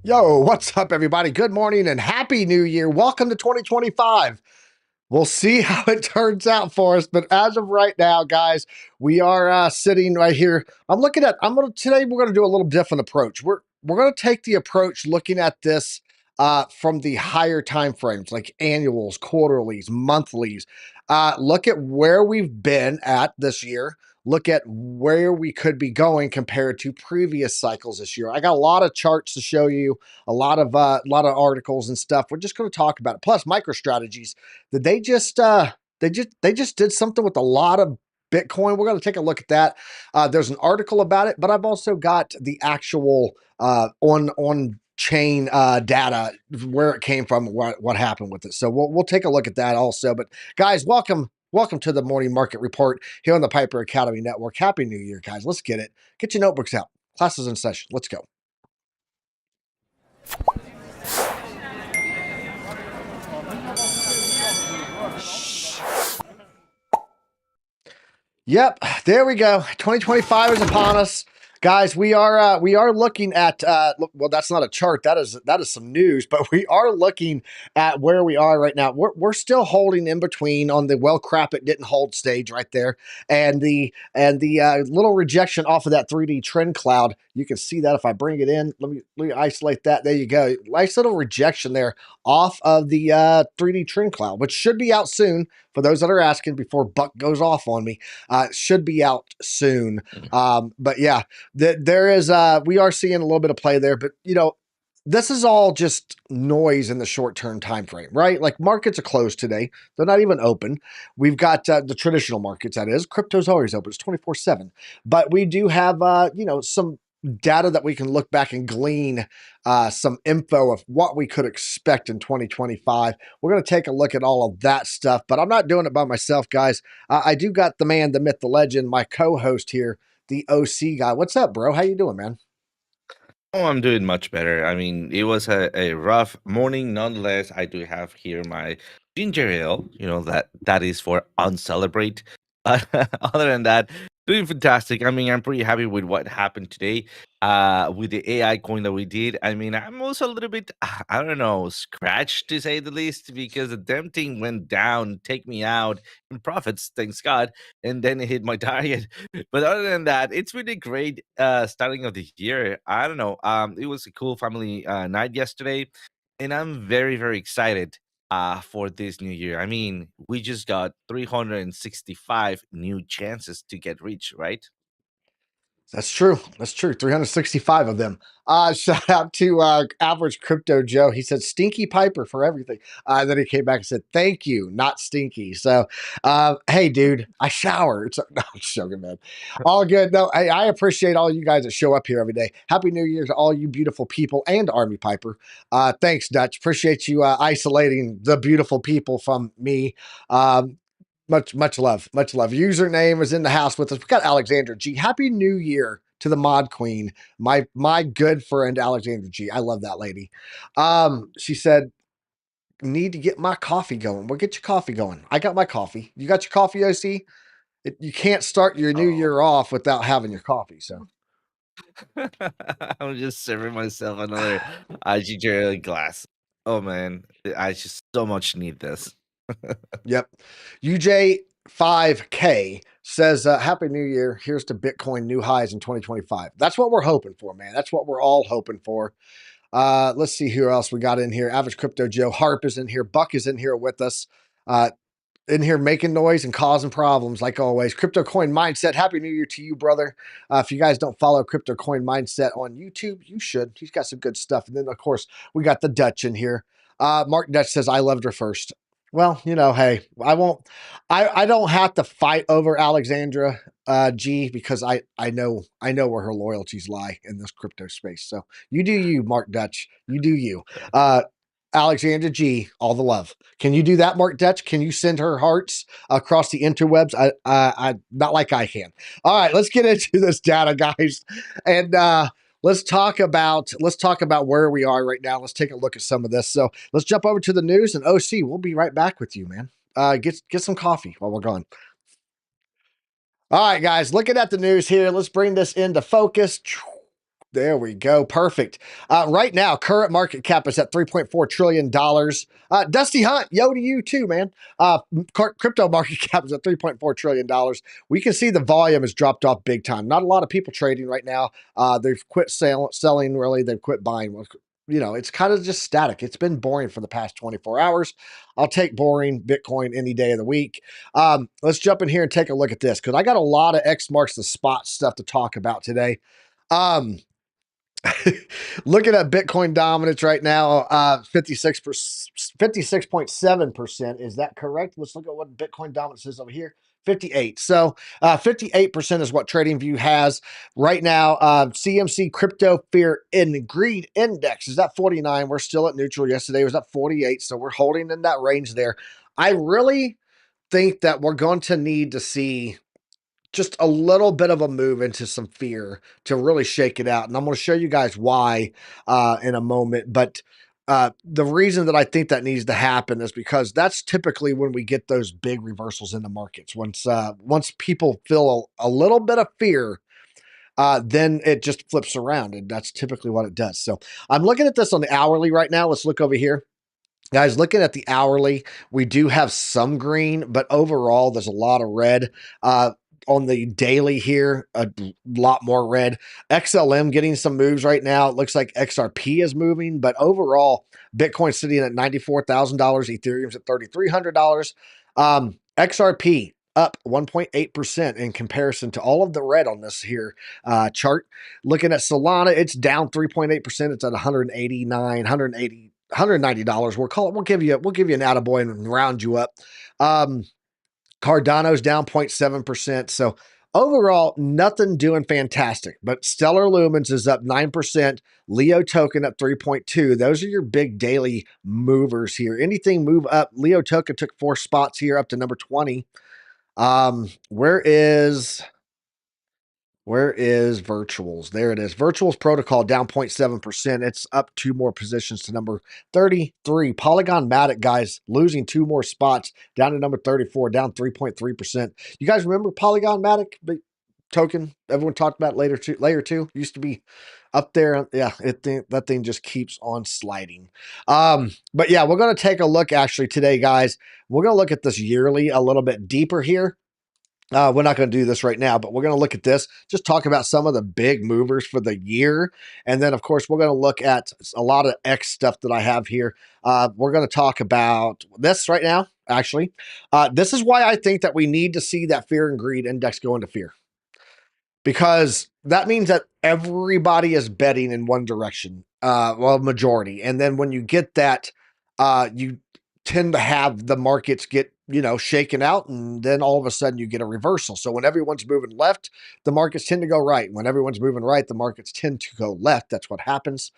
Yo, what's up, everybody? Good morning and happy new year. Welcome to 2025. We'll see how it turns out for us. But as of right now, guys, we are sitting right here. Today we're going to do a little different approach. We're going to take the approach looking at this from the higher time frames, like annuals, quarterlies, monthlies. Look at where we've been at this year. Look at where we could be going compared to previous cycles this year. I got a lot of charts to show you, a lot of articles and stuff. We're just going to talk about it. Plus, MicroStrategies. Did they just did something with a lot of Bitcoin? We're going to take a look at that. There's an article about it, but I've also got the actual on chain data, where it came from, what happened with it. So we'll take a look at that also. But guys, welcome to the morning market report here on the Piper Academy Network. Happy New Year, guys. Let's get it. Get your notebooks out. Classes in session. Let's go. Yep, there we go. 2025 is upon us. Guys, we are looking at well, that's not a chart, that is some news, but we are looking at where we are right now. We're still holding in between on the well crap it didn't hold stage right there, and the little rejection off of that 3D trend cloud. You can see that if I bring it in. Let me isolate that. There you go. Nice little rejection there off of the 3D trend cloud, which should be out soon for those that are asking before Buck goes off on me. Should be out soon. But yeah, there is we are seeing a little bit of play there, but this is all just noise in the short-term time frame, right? Like, markets are closed today. They're not even open. We've got the traditional markets, that is. Crypto's always open. It's 24/7. But we do have some data that we can look back and glean some info of what we could expect in 2025. We're going to take a look at all of that stuff, but I'm not doing it by myself, guys. I do got the man, the myth, the legend, my co-host here, the OC guy. What's up, bro? How you doing, man? Oh, I'm doing much better. I mean, it was a rough morning. Nonetheless, I do have here my ginger ale, that is for uncelebrate. Other than that, doing fantastic. I mean, I'm pretty happy with what happened today with the AI coin that we did. I mean, I'm also a little bit, I don't know, scratched to say the least, because the damn thing went down, take me out in profits, thanks God, and then it hit my target. But other than that, it's really great starting of the year. I don't know. It was a cool family night yesterday, and I'm very, very excited for this new year. I mean, we just got 365 new chances to get rich, right? That's true. That's true. 365 of them. Shout out to Average Crypto Joe. He said Stinky Piper for everything. Then he came back and said, thank you, not stinky. So, hey, dude, I shower. No, I'm just joking, man. All good. No, I appreciate all you guys that show up here every day. Happy New Year to all you beautiful people and Army Piper. Thanks, Dutch. Appreciate you isolating the beautiful people from me. Much love, much love. Username is in the house with us. We got Alexandra G. Happy New Year to the Mod Queen, my good friend Alexandra G. I love that lady. She said, "Need to get my coffee going." Well, get your coffee going. I got my coffee. You got your coffee, OC? You can't start your new Oh. year off without having your coffee. So, I'm just serving myself another ginger ale glass. Oh man, I just so much need this. yep. UJ5K says, Happy New Year. Here's to Bitcoin new highs in 2025. That's what we're hoping for, man. That's what we're all hoping for. Let's see who else we got in here. Average Crypto Joe Harp is in here. Buck is in here with us. In here making noise and causing problems like always. Crypto Coin Mindset. Happy New Year to you, brother. If you guys don't follow Crypto Coin Mindset on YouTube, you should. He's got some good stuff. And then, of course, we got the Dutch in here. Mark Dutch says, I loved her first. Well, hey, I don't have to fight over Alexandra G, because I know where her loyalties lie in this crypto space. So you do you, Mark Dutch. You do you. Alexandra G, all the love. Can you do that, Mark Dutch? Can you send her hearts across the interwebs? I not like I can. All right, let's get into this data, guys, and let's talk about where we are right now. Let's take a look at some of this. So let's jump over to the news, and OC, we'll be right back with you, man. Get some coffee while we're gone. All right, guys, looking at the news here. Let's bring this into focus. There we go. Perfect. Right now, current market cap is at $3.4 trillion. Dusty Hunt, yo to you too, man. Crypto market cap is at $3.4 trillion. We can see the volume has dropped off big time. Not a lot of people trading right now. They've quit selling, really. They've quit buying. You know, it's kind of just static. It's been boring for the past 24 hours. I'll take boring Bitcoin any day of the week. Let's jump in here and take a look at this because I got a lot of X marks the spot stuff to talk about today. Looking at Bitcoin dominance right now, 56.7%. Is that correct? Let's look at what Bitcoin dominance is over here. 58. So 58% is what TradingView has right now. CMC Crypto Fear and Greed Index is at 49. We're still at neutral. Yesterday was at 48. So we're holding in that range there. I really think that we're going to need to see just a little bit of a move into some fear to really shake it out. And I'm going to show you guys why in a moment. But the reason that I think that needs to happen is because that's typically when we get those big reversals in the markets. Once people feel a little bit of fear, then it just flips around. And that's typically what it does. So I'm looking at this on the hourly right now. Let's look over here. Guys, looking at the hourly, we do have some green, but overall, there's a lot of red. On the daily here, a lot more red. XLM getting some moves right now. It looks like XRP is moving, but overall, Bitcoin's sitting at $94,000. Ethereum's at $3,300. XRP up 1.8% in comparison to all of the red on this here chart. Looking at Solana, it's down 3.8%. It's at 189, 180. $190. We'll give you an attaboy and round you up. Cardano's down 0.7%. So overall, nothing doing fantastic. But Stellar Lumens is up 9%. Leo token up 3.2. Those are your big daily movers here. Anything move up. Leo token took 4 spots here up to number 20. Where is Virtuals? There it is. Virtuals Protocol down 0.7%. It's up 2 more positions to number 33. Polygon Matic, guys, losing 2 more spots down to number 34, down 3.3%. You guys remember Polygon Matic token? Everyone talked about layer two used to be up there. Yeah, that thing just keeps on sliding. But yeah, we're going to take a look actually today, guys. We're going to look at this yearly a little bit deeper here. We're not going to do this right now, but we're going to look at this, just talk about some of the big movers for the year. And then, of course, we're going to look at a lot of X stuff that I have here. We're going to talk about this right now, actually. This is why I think that we need to see that fear and greed index go into fear. Because that means that everybody is betting in one direction, well, majority. And then when you get that, you tend to have the markets get, shaken out, and then all of a sudden you get a reversal. So when everyone's moving left, the markets tend to go right. When everyone's moving right, the markets tend to go left. That's what happens.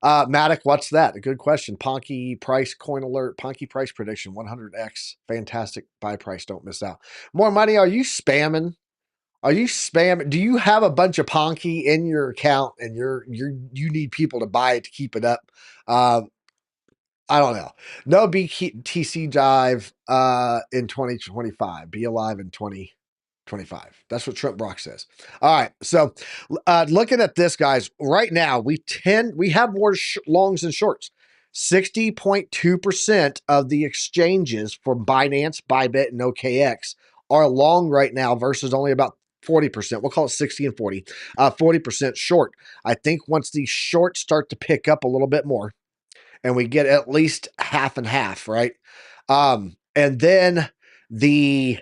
Matic, what's that? A good question. PONKE price coin alert. PONKE price prediction 100x. Fantastic buy price. Don't miss out. More money. Are you spamming? Are you spamming? Do you have a bunch of PONKE in your account and you need people to buy it to keep it up? I don't know. No BTC dive in 2025. Be alive in 2025. That's what Trump Brock says. All right. So looking at this, guys, right now we have more longs and shorts. 60.2% of the exchanges for Binance, Bybit, and OKX are long right now versus only about 40%. We'll call it 60 and 40. 40% short. I think once these shorts start to pick up a little bit more, and we get at least half and half, right? And then the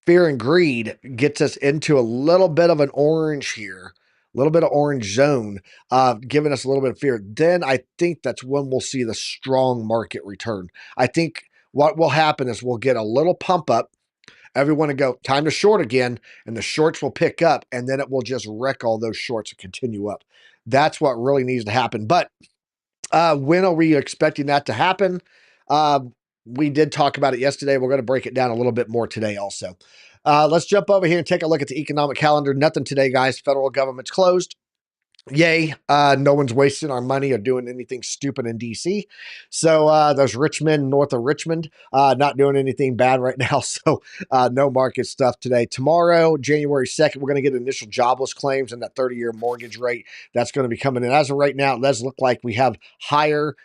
fear and greed gets us into a little bit of an orange here, a little bit of orange zone, giving us a little bit of fear. Then I think that's when we'll see the strong market return. I think what will happen is we'll get a little pump up. Everyone will go, time to short again, and the shorts will pick up, and then it will just wreck all those shorts and continue up. That's what really needs to happen. But when are we expecting that to happen? We did talk about it yesterday. We're going to break it down a little bit more today also. Let's jump over here and take a look at the economic calendar. Nothing today, guys. Federal government's closed. Yay, no one's wasting our money or doing anything stupid in DC. So those rich men north of Richmond, not doing anything bad right now. So no market stuff today. Tomorrow, January 2nd, we're going to get initial jobless claims and that 30-year mortgage rate. That's going to be coming in. As of right now, it does look like we have higher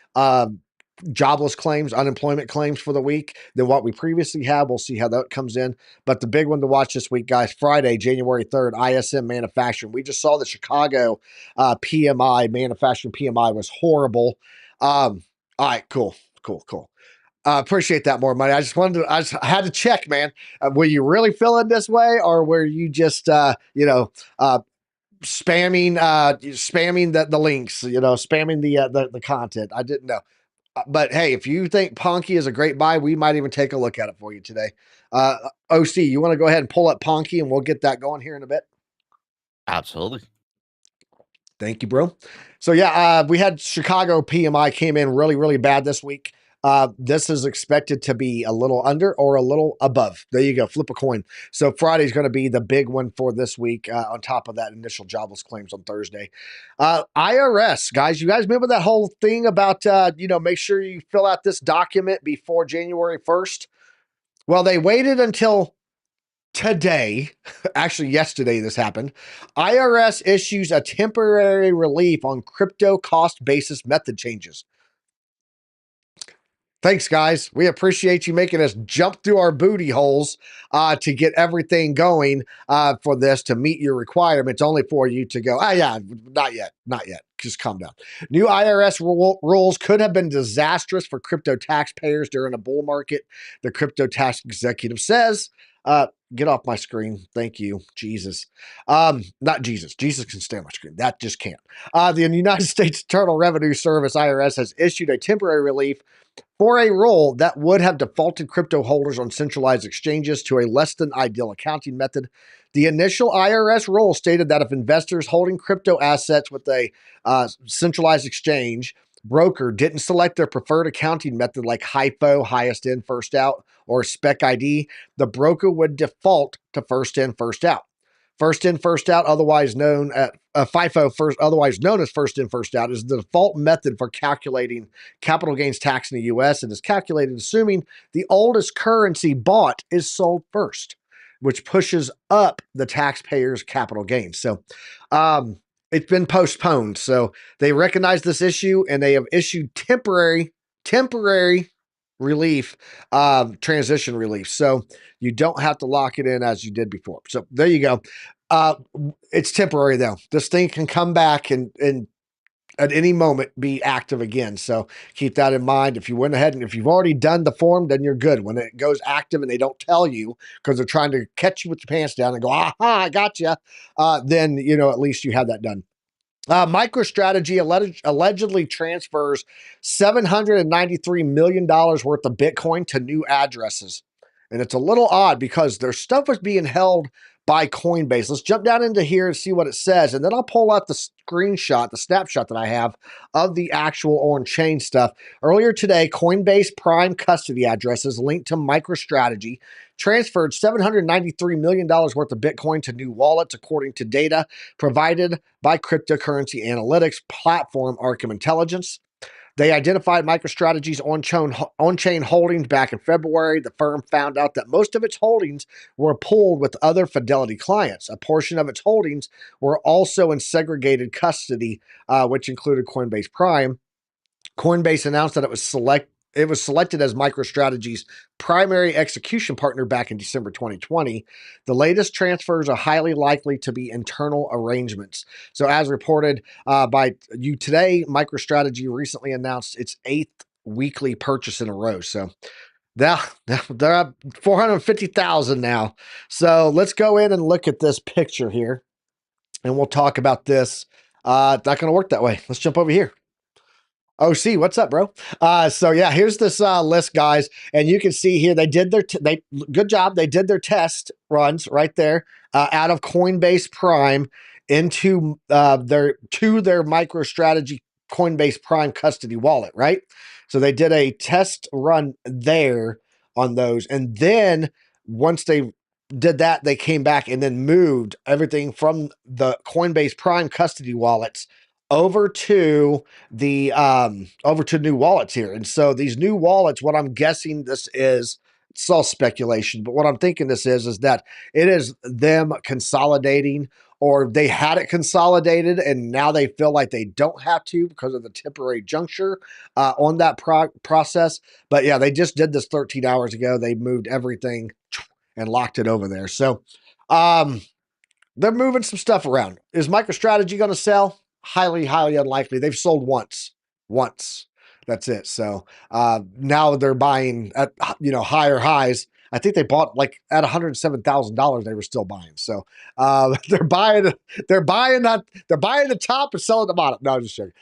jobless claims, unemployment claims for the week than what we previously had. We'll see how that comes in. But the big one to watch this week, guys, Friday, January 3rd, ISM manufacturing. We just saw the Chicago PMI, manufacturing PMI was horrible. All right, cool. Appreciate that more money. I just had to check, man. Were you really feeling this way, or were you just, spamming the links, spamming the content? I didn't know. But hey, if you think PONKE is a great buy, we might even take a look at it for you today. OC, you want to go ahead and pull up PONKE and we'll get that going here in a bit? Absolutely. Thank you, bro. So yeah, we had Chicago PMI came in really, really bad this week. This is expected to be a little under or a little above. There you go. Flip a coin. So Friday's going to be the big one for this week on top of that initial jobless claims on Thursday. IRS, guys, you guys remember that whole thing about, make sure you fill out this document before January 1st? Well, they waited until today, actually yesterday this happened. IRS issues a temporary relief on crypto cost basis method changes. Thanks, guys. We appreciate you making us jump through our booty holes to get everything going for this to meet your requirements, only for you to go, yeah, not yet. Just calm down. New IRS rules could have been disastrous for crypto taxpayers during a bull market, the crypto tax executive says. Get off my screen. Thank you, Jesus. Not Jesus. Jesus can stay on my screen. That just can't. The United States Internal Revenue Service, IRS, has issued a temporary relief for a rule that would have defaulted crypto holders on centralized exchanges to a less than ideal accounting method. The initial IRS rule stated that if investors holding crypto assets with a centralized exchange broker didn't select their preferred accounting method like HIFO, highest in, first out, or Spec ID, the broker would default to first in, first out. First in, first out, otherwise known as FIFO, otherwise known as first in, first out, is the default method for calculating capital gains tax in the U.S. and is calculated assuming the oldest currency bought is sold first, which pushes up the taxpayer's capital gains. So, it's been postponed. So they recognize this issue and they have issued temporary relief, transition relief. So you don't have to lock it in as you did before. So there you go. It's temporary though. This thing can come back and at any moment be active again. So keep that in mind. If you went ahead and if you've already done the form, then you're good. When it goes active and they don't tell you because they're trying to catch you with your pants down and go, aha, I got you. Then, at least you have that done. MicroStrategy allegedly transfers $793 million worth of Bitcoin to new addresses. And it's a little odd because their stuff was being held by Coinbase. Let's jump down into here and see what it says. And then I'll pull out the screenshot, the snapshot that I have of the actual on-chain stuff. Earlier today, Coinbase Prime custody addresses linked to MicroStrategy transferred $793 million worth of Bitcoin to new wallets, according to data provided by cryptocurrency analytics platform Arkham Intelligence. They identified MicroStrategy's on-chain holdings back in February. The firm found out that most of its holdings were pooled with other Fidelity clients. A portion of its holdings were also in segregated custody, which included Coinbase Prime. Coinbase announced that it was selected as MicroStrategy's primary execution partner back in December 2020. The latest transfers are highly likely to be internal arrangements. So as reported by you today, MicroStrategy recently announced its 8th weekly purchase in a row. So they're up 450,000 now. So let's go in and look at this picture here and we'll talk about this. It's not going to work that way. Let's jump over here. OC, what's up, bro? So yeah, here's this list, guys, and you can see here they did their good job. They did their test runs right there out of Coinbase Prime into their MicroStrategy Coinbase Prime custody wallet, right? So they did a test run there on those, and then once they did that, they came back and then moved everything from the Coinbase Prime custody wallets over to the over to new wallets here. And so these new wallets, what I'm guessing this is, it's all speculation, but what I'm thinking this is that it is them consolidating, or they had it consolidated and now they feel like they don't have to because of the temporary juncture on that process. But yeah, they just did this 13 hours ago. They moved everything and locked it over there. So they're moving some stuff around. Is MicroStrategy going to sell? Highly, highly unlikely. They've sold once. Once. That's it. So now they're buying at higher highs. I think they bought like at $107,000. They were still buying. So they're buying. They're buying that. They're buying the top and selling the bottom. No, I'm just joking.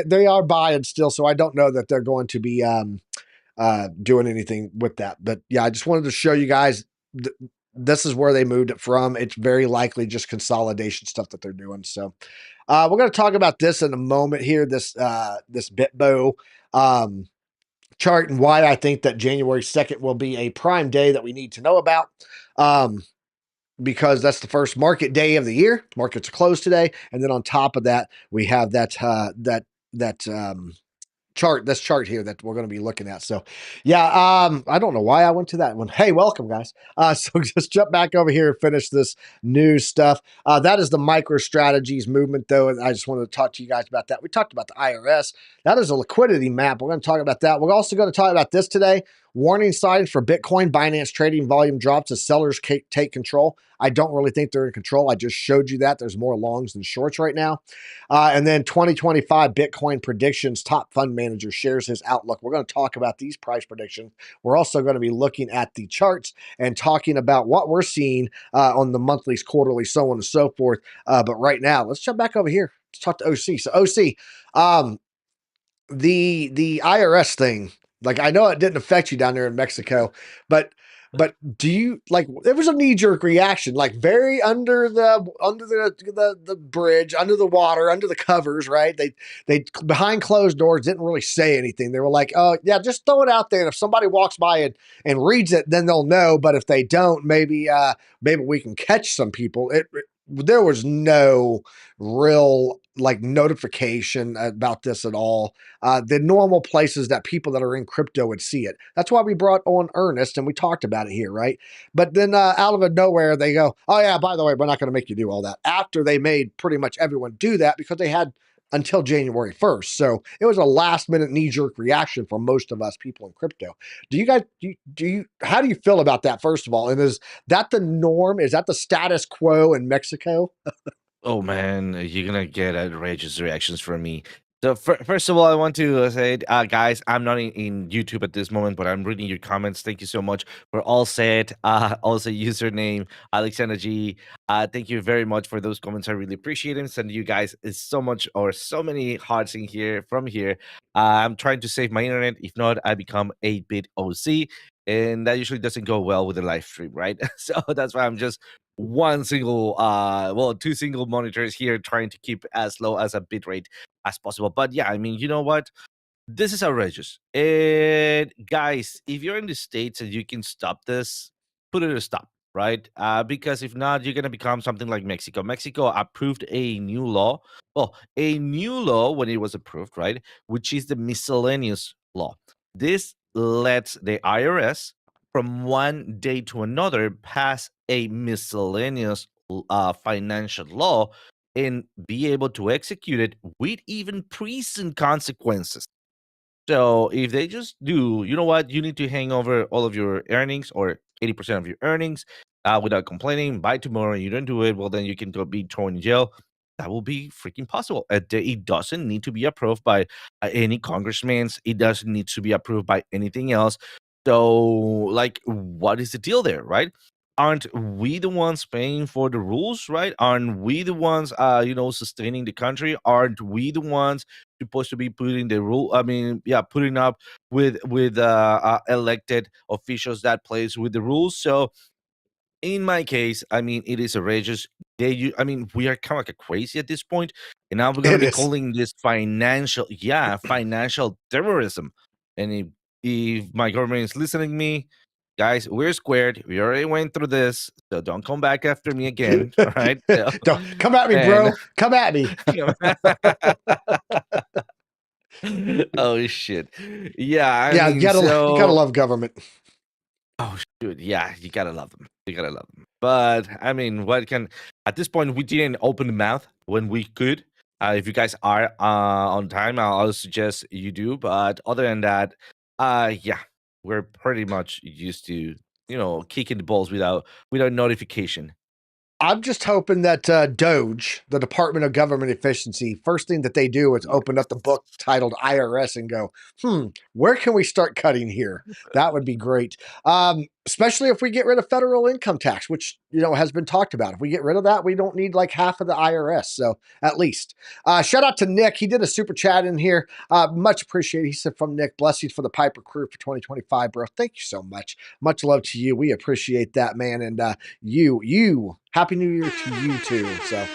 They are buying still. So I don't know that they're going to be doing anything with that. But yeah, I just wanted to show you guys. This is where they moved it from. It's very likely just consolidation stuff that they're doing. So we're going to talk about this in a moment here. This BiTBO chart, and why I think that January 2nd will be a prime day that we need to know about. Because that's the first market day of the year. Markets are closed today, and then on top of that, we have that this chart here that we're going to be looking at. So yeah, I don't know why I went to that one. Hey, welcome guys. So just jump back over here and finish this news stuff. That is the MicroStrategies movement though. And I just wanted to talk to you guys about that. We talked about the IRS. That is a liquidity map. We're going to talk about that. We're also going to talk about this today. Warning signs for Bitcoin. Binance trading volume drops as sellers take control. I don't really think they're in control. I just showed you that. There's more longs than shorts right now. And then 2025 Bitcoin predictions. Top fund manager shares his outlook. We're going to talk about these price predictions. We're also going to be looking at the charts and talking about what we're seeing on the monthlies, quarterly, so on and so forth. But right now, let's jump back over here. Let's talk to OC. So OC, the IRS thing, like I know it didn't affect you down there in Mexico, but do you like it was a knee-jerk reaction, like very under the bridge, under the water, under the covers, right? They behind closed doors didn't really say anything. They were like, oh yeah, just throw it out there. And if somebody walks by and reads it, then they'll know. But if they don't, maybe we can catch some people. There was no real like notification about this at all. The normal places that people that are in crypto would see it. That's why we brought on Ernest and we talked about it here, right? But then out of nowhere, they go, oh yeah, by the way, we're not going to make you do all that. After they made pretty much everyone do that because they had until January 1st. So it was a last minute knee jerk reaction for most of us people in crypto. Do you guys, how do you feel about that, first of all? And is that the norm? Is that the status quo in Mexico? Oh man, you're gonna get outrageous reactions from me. So first of all, I want to say, guys, I'm not in YouTube at this moment, but I'm reading your comments. Thank you so much for all said. Also username Alexander G. Thank you very much for those comments. I really appreciate them. Send you guys is so much or so many hearts in here from here. I'm trying to save my internet. If not, I become 8-bit OC, and that usually doesn't go well with the live stream, right? So that's why I'm just two single monitors here trying to keep as low as a bitrate as possible. But yeah, I mean, you know what? This is outrageous. And guys, if you're in the States and you can stop this, put it a stop, right? Because if not, you're gonna become something like Mexico. Mexico approved a new law. Well, a new law when it was approved, right? Which is the miscellaneous law. This lets the IRS from one day to another pass a miscellaneous financial law and be able to execute it with even prison consequences. So if they just do, you know what, you need to hang over all of your earnings or 80% of your earnings without complaining. By tomorrow, you don't do it, well, then you can go be thrown in jail. That will be freaking possible. It doesn't need to be approved by any congressman. It doesn't need to be approved by anything else. So, like, what is the deal there, right? Aren't we the ones paying for the rules, right? Aren't we the ones, sustaining the country? Aren't we the ones supposed to be putting the rule? I mean, yeah, putting up with elected officials that plays with the rules. So in my case, I mean, it is outrageous. I mean, we are kind of like a crazy at this point, and now we're gonna It be is. calling this financial terrorism. And if my government is listening to me, guys, we're squared. We already went through this, so don't come back after me again. All right. So, Don't come at me, and bro. Come at me. oh shit. Yeah, I Yeah, mean, you gotta so love government. oh shoot, yeah, you gotta love them. You gotta love them. But I mean, what can at this point we didn't open the mouth when we could. If you guys are on time, I'll suggest you do. But other than that, yeah, we're pretty much used to kicking the balls without notification. I'm just hoping that Doge, the Department of Government Efficiency, first thing that they do is open up the book titled IRS and go, where can we start cutting here? That would be great. Especially if we get rid of federal income tax, which has been talked about. If we get rid of that, we don't need like half of the IRS. So at least. Shout out to Nick. He did a super chat in here. Much appreciated. He said, from Nick, blessings for the Piper crew for 2025, bro. Thank you so much. Much love to you. We appreciate that, man. And you happy new year to you too. So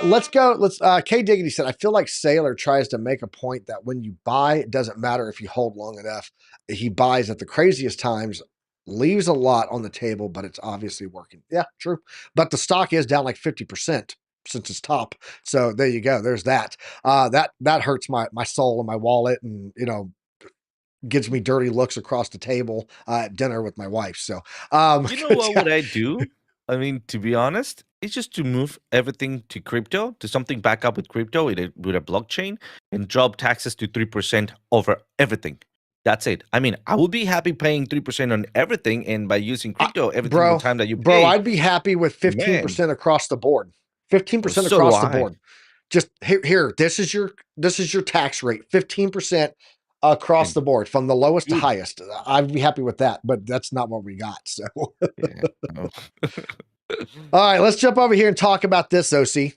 let's go. K Diggity said, I feel like Sailor tries to make a point that when you buy, it doesn't matter if you hold long enough. He buys at the craziest times, leaves a lot on the table, but it's obviously working. Yeah, true. But the stock is down like 50% since its top. So there you go. There's that. That hurts my soul and my wallet, and gives me dirty looks across the table at dinner with my wife. So You know what would I do? I mean, to be honest, it's just to move everything to crypto, to something back up with crypto with a blockchain, and drop taxes to 3% over everything. That's it. I mean, I would be happy paying 3% on everything, and by using crypto, every single time that you bro, pay, I'd be happy with man, 15% across the board. 15% so do across the I. board. Just here, this is your tax rate. 15% across And the board from the lowest to dude, highest. I'd be happy with that, but that's not what we got. So yeah, no. all right, let's jump over here and talk about this, OC.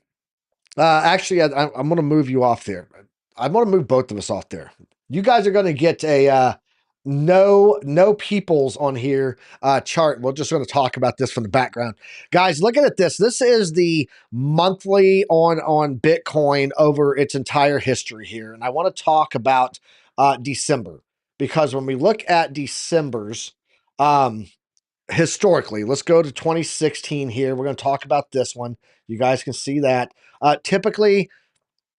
Actually, I'm going to move you off there. I'm going to move both of us off there. You guys are going to get a no peoples on here chart. We're just going to talk about this from the background. Guys, looking at this. This is the monthly on Bitcoin over its entire history here. And I want to talk about December, because when we look at December's historically, let's go to 2016 here. We're going to talk about this one. You guys can see that. Typically,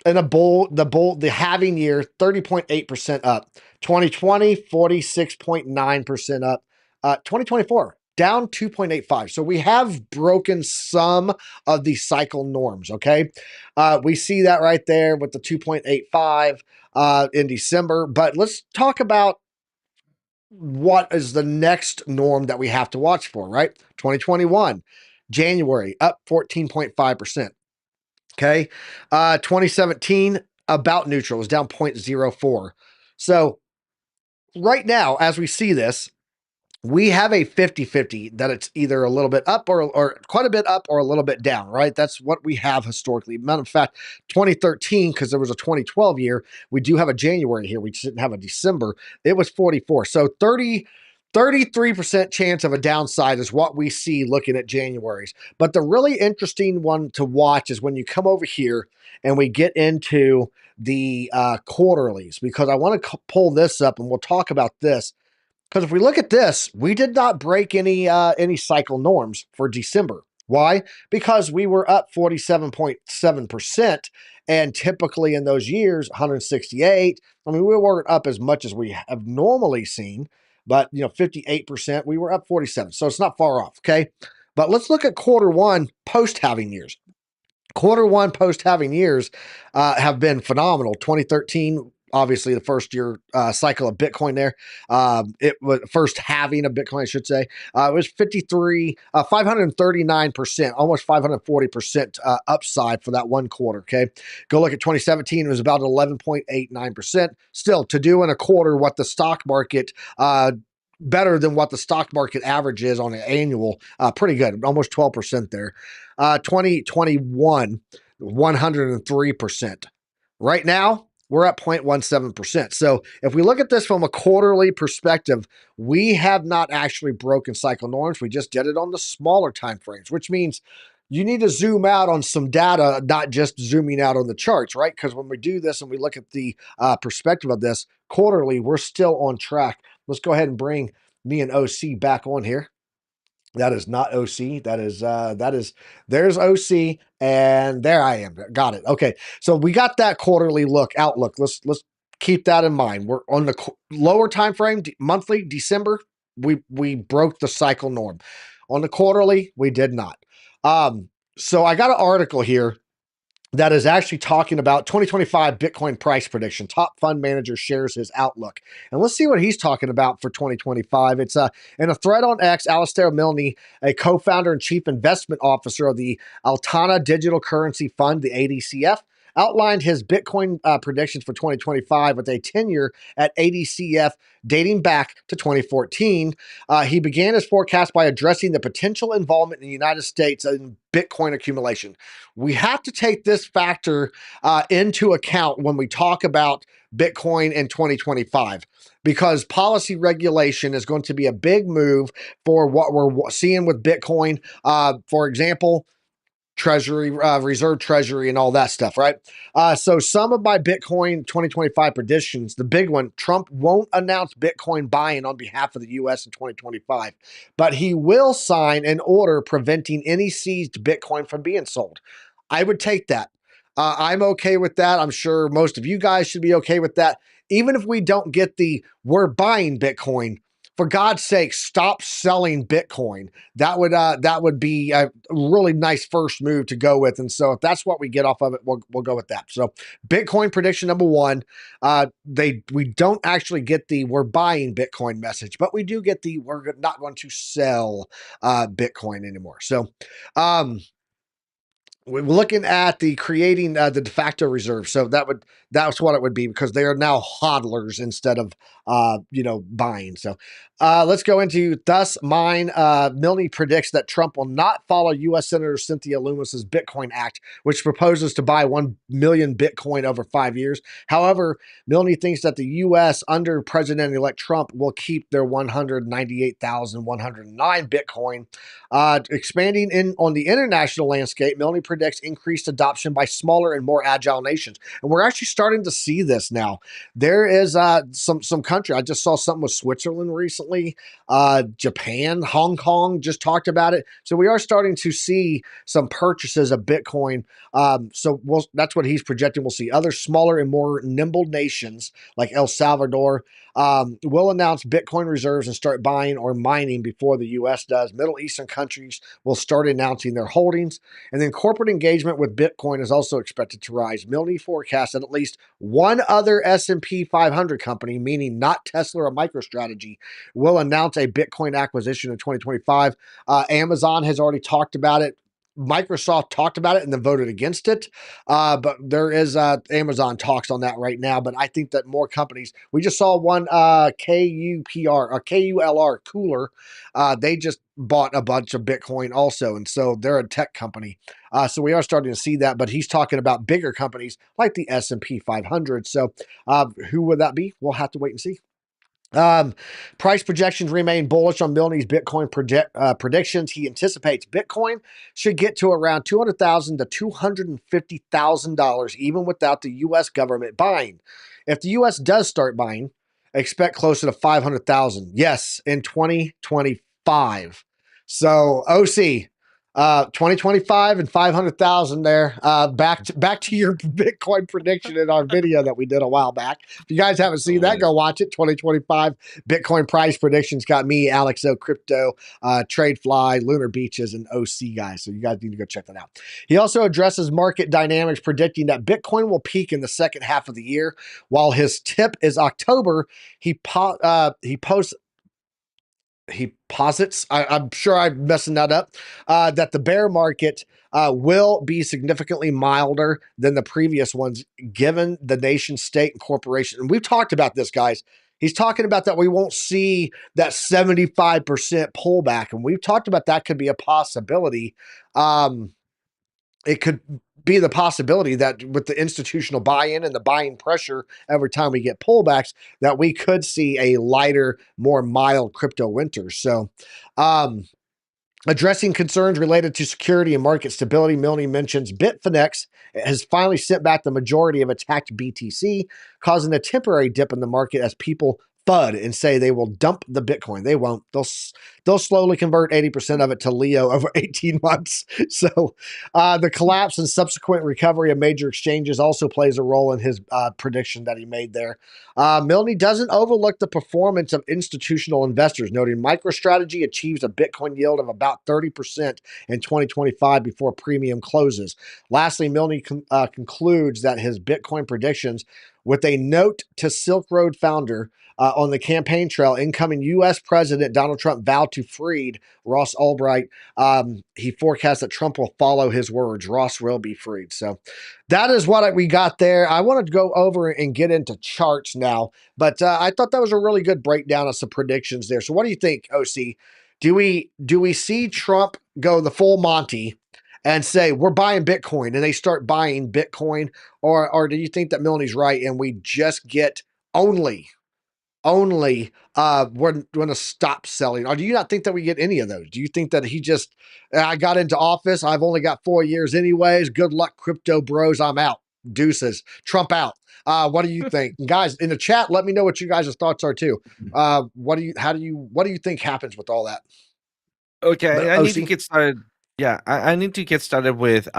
in the halving year, 30.8% up. 2020, 46.9% up. 2024, down 2.85. So we have broken some of the cycle norms, okay? We see that right there with the 2.85 in December. But let's talk about what is the next norm that we have to watch for, right? 2021, January, up 14.5%. Okay. 2017, about neutral, was down 0.04. So right now, as we see this, we have a 50-50 that it's either a little bit up or quite a bit up or a little bit down, right? That's what we have historically. Matter of fact, 2013, because there was a 2012 year, we do have a January here. We just didn't have a December. It was 44. So 33% chance of a downside is what we see looking at January's. But the really interesting one to watch is when you come over here and we get into the quarterlies, because I want to pull this up and we'll talk about this. Because if we look at this, we did not break any cycle norms for December. Why? Because we were up 47.7%, and typically in those years, 168. I mean, we weren't up as much as we have normally seen, but 58%, we were up 47. So it's not far off. Okay. But let's look at quarter one post halving years. Quarter one post halving years have been phenomenal. 2013, obviously the first year cycle of Bitcoin there. It was first halving of Bitcoin, I should say. It was 539%, almost 540% upside for that one quarter. Okay. Go look at 2017. It was about 11.89%. Still, to do in a quarter what the stock market better than what the stock market average is on an annual. Pretty good, almost 12% there. 2021, 103%. Right now, we're at 0.17%. So if we look at this from a quarterly perspective, we have not actually broken cycle norms. We just did it on the smaller time frames, which means you need to zoom out on some data, not just zooming out on the charts, right? Because when we do this and we look at the perspective of this quarterly, we're still on track. Let's go ahead and bring me and OC back on here. That is not OC. There's OC, and there I am. Got it. Okay. So we got that quarterly outlook. Let's keep that in mind. We're on the lower time frame, monthly, December. We broke the cycle norm. On the quarterly, we did not. So I got an article here that is actually talking about 2025 Bitcoin price prediction. Top fund manager shares his outlook. And let's see what he's talking about for 2025. It's in a thread on X, Alistair Milne, a co-founder and chief investment officer of the Altana Digital Currency Fund, the ADCF, outlined his Bitcoin predictions for 2025 with a tenure at ADCF dating back to 2014. He began his forecast by addressing the potential involvement in the United States in Bitcoin accumulation. We have to take this factor into account when we talk about Bitcoin in 2025, because policy regulation is going to be a big move for what we're seeing with Bitcoin. For example, Treasury, reserve Treasury, and all that stuff, right? So some of my Bitcoin 2025 predictions, the big one, Trump won't announce Bitcoin buying on behalf of the U.S. in 2025, but he will sign an order preventing any seized Bitcoin from being sold. I would take that. I'm okay with that. I'm sure most of you guys should be okay with that. Even if we don't get the we're buying Bitcoin, for God's sake, stop selling Bitcoin. That would be a really nice first move to go with. And so if that's what we get off of it, we'll go with that. So Bitcoin prediction number one, we don't actually get the we're buying Bitcoin message, but we do get the we're not going to sell Bitcoin anymore. So we're looking at the creating the de facto reserve. So that's what it would be, because they are now hodlers instead of buying. So let's go into thus mine. Milne predicts that Trump will not follow U.S. Senator Cynthia Lummis's Bitcoin Act, which proposes to buy 1 million Bitcoin over 5 years. However, Milne thinks that the U.S. under President-elect Trump will keep their 198,109 Bitcoin. Expanding in on the international landscape, Milne predicts increased adoption by smaller and more agile nations, and we're actually starting to see this now. There is some country. I just saw something with Switzerland recently. Japan, Hong Kong just talked about it. So we are starting to see some purchases of Bitcoin. That's what he's projecting. We'll see other smaller and more nimble nations like El Salvador will announce Bitcoin reserves and start buying or mining before the U.S. does. Middle Eastern countries will start announcing their holdings. And then corporate engagement with Bitcoin is also expected to rise. Milne forecasts that at least one other S&P 500 company, meaning not Tesla or MicroStrategy, will announce a Bitcoin acquisition in 2025. Amazon has already talked about it. Microsoft talked about it and then voted against it. But there is Amazon talks on that right now. But I think that more companies, we just saw one KULR Cooler. They just bought a bunch of Bitcoin also. And so they're a tech company. So we are starting to see that. But he's talking about bigger companies like the S&P 500. So who would that be? We'll have to wait and see. Price projections remain bullish on Milne's Bitcoin predictions. He anticipates Bitcoin should get to around $200,000 to $250,000 even without the U.S. government buying. If the U.S. does start buying, expect closer to $500,000. Yes, in 2025. So OC, 2025 and 500,000 there. Back to your Bitcoin prediction in our video that we did a while back. If you guys haven't seen that, go watch it. 2025 Bitcoin price predictions got me, IRS Crypto, Tradefly, Lunar Beaches, and OC guys. So you guys need to go check that out. He also addresses market dynamics, predicting that Bitcoin will peak in the second half of the year. While his tip is October, he posits, I'm sure I'm messing that up, that the bear market will be significantly milder than the previous ones, given the nation state and corporation. And we've talked about this, guys. He's talking about that we won't see that 75% pullback. And we've talked about that could be a possibility. It could be the possibility that with the institutional buy-in and the buying pressure every time we get pullbacks, that we could see a lighter, more mild crypto winter. So, addressing concerns related to security and market stability, Milne mentions Bitfinex has finally sent back the majority of its hacked BTC, causing a temporary dip in the market as people FUD and say they will dump the Bitcoin. They won't. They'll slowly convert 80% of it to Leo over 18 months. So the collapse and subsequent recovery of major exchanges also plays a role in his prediction that he made there. Milne doesn't overlook the performance of institutional investors, noting MicroStrategy achieves a Bitcoin yield of about 30% in 2025 before premium closes. Lastly, Milne concludes that his Bitcoin predictions with a note to Silk Road founder on the campaign trail, incoming U.S. President Donald Trump vowed to free Ross Ulbricht. He forecasts that Trump will follow his words. Ross will be freed. So that is what we got there. I wanted to go over and get into charts now, but I thought that was a really good breakdown of some predictions there. So what do you think, OC? Do we see Trump go the full Monty and say we're buying Bitcoin, and they start buying Bitcoin, or do you think that Milne's right and we just get only we're going to stop selling? Or do you not think that we get any of those? Do you think that he just, I got into office, I've only got 4 years anyways, good luck crypto bros, I'm out, deuces, Trump out? What do you think? And guys in the chat, let me know what you guys' thoughts are too. What do you think happens with all that? Okay, I need to OC? get started. Yeah, I need to get started with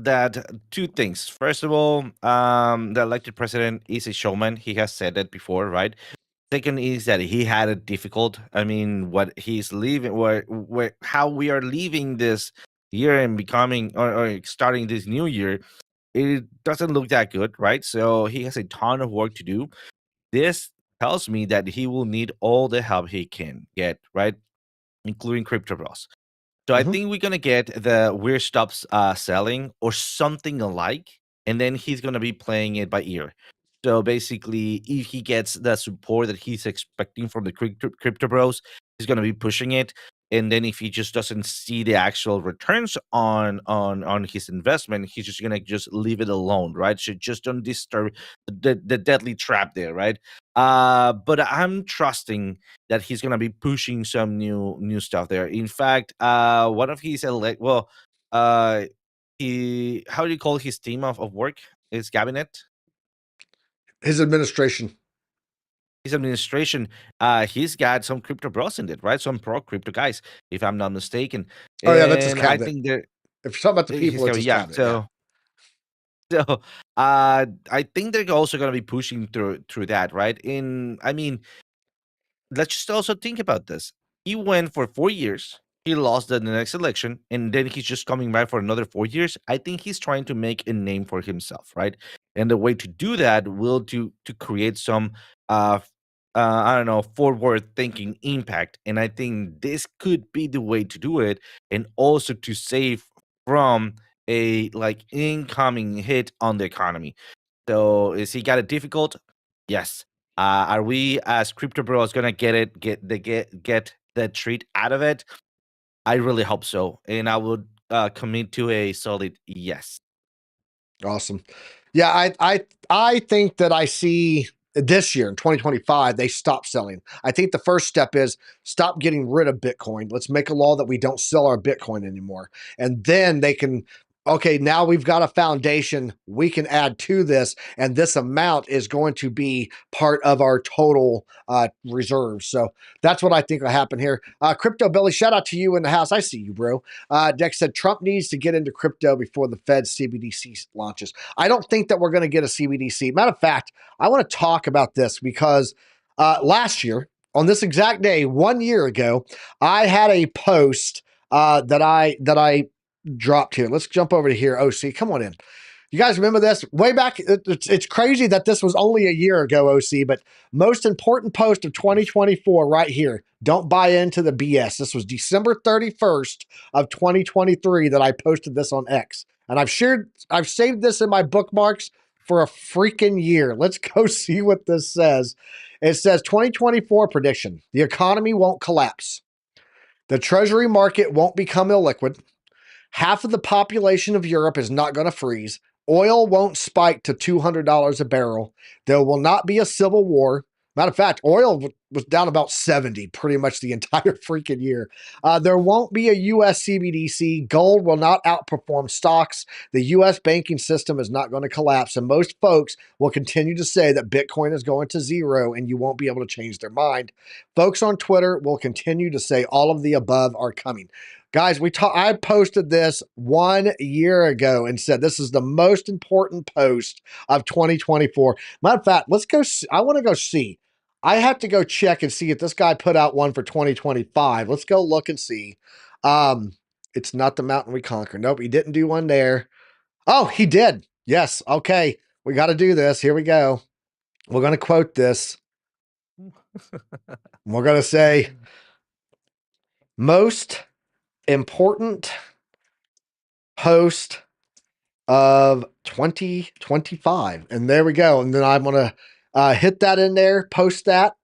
that two things. First of all, the elected president is a showman. He has said that before, right? Second is that he had it difficult. I mean, what he's leaving, where how we are leaving this year and becoming or starting this new year, it doesn't look that good, right? So he has a ton of work to do. This tells me that he will need all the help he can get, right? Including crypto bros. So I Mm-hmm. think we're gonna get the weird stops selling or something alike, and then he's gonna be playing it by ear. So basically, if he gets the support that he's expecting from the crypto bros, he's gonna be pushing it. And then if he just doesn't see the actual returns on his investment, he's just gonna just leave it alone, right? So just don't disturb the deadly trap there, right? But I'm trusting that he's gonna be pushing some new stuff there. In fact, one of his he how do you call his team of work? His cabinet, His administration. his administration. He's got some crypto bros in it, right? Some pro crypto guys, if I'm not mistaken. Oh yeah, that's his And I cabinet. think they're If you're talking about the his people, it's cabinet, his yeah. cabinet. Yeah. So I think they're also gonna be pushing through that, right? In I mean, let's just also think about this. He went for 4 years. He lost the next election, and then he's just coming back for another 4 years. I think he's trying to make a name for himself, right? And the way to do that will to create some I don't know, forward thinking impact. And I think this could be the way to do it, and also to save from a like incoming hit on the economy. So is he got it difficult? Yes. Are we as crypto bros gonna get the treat out of it? I really hope so, and I would commit to a solid yes. Awesome. Yeah, I think that I see this year in 2025 they stop selling. I think the first step is stop getting rid of Bitcoin. Let's make a law that we don't sell our Bitcoin anymore. And then they can, okay, now we've got a foundation we can add to this, and this amount is going to be part of our total reserves. So that's what I think will happen here. Crypto Billy, shout out to you in the house. I see you, bro. Dex said Trump needs to get into crypto before the Fed CBDC launches. I don't think that we're going to get a CBDC. Matter of fact, I want to talk about this because last year, on this exact day, 1 year ago, I had a post that I dropped here. Let's jump over to here. OC, come on in. You guys remember this? Way back, it's crazy that this was only a year ago, OC, but most important post of 2024 right here. Don't buy into the BS. This was December 31st of 2023 that I posted this on X. And I've saved this in my bookmarks for a freaking year. Let's go see what this says. It says 2024 prediction. The economy won't collapse. The treasury market won't become illiquid. Half of the population of Europe is not going to freeze. Oil won't spike to $200 a barrel. There will not be a civil war. Matter of fact, oil was down about 70 pretty much the entire freaking year. There won't be a US CBDC. Gold will not outperform stocks. The US banking system is not going to collapse. And most folks will continue to say that Bitcoin is going to zero and you won't be able to change their mind. Folks on Twitter will continue to say all of the above are coming. Guys, I posted this 1 year ago and said this is the most important post of 2024. Matter of fact, let's go. I want to go see. I have to go check and see if this guy put out one for 2025. Let's go look and see. It's not the mountain we conquer. Nope, he didn't do one there. Oh, he did. Yes. Okay. We got to do this. Here we go. We're going to quote this. We're going to say, most important post of 2025. And there we go. And then I'm going to hit that in there, post that.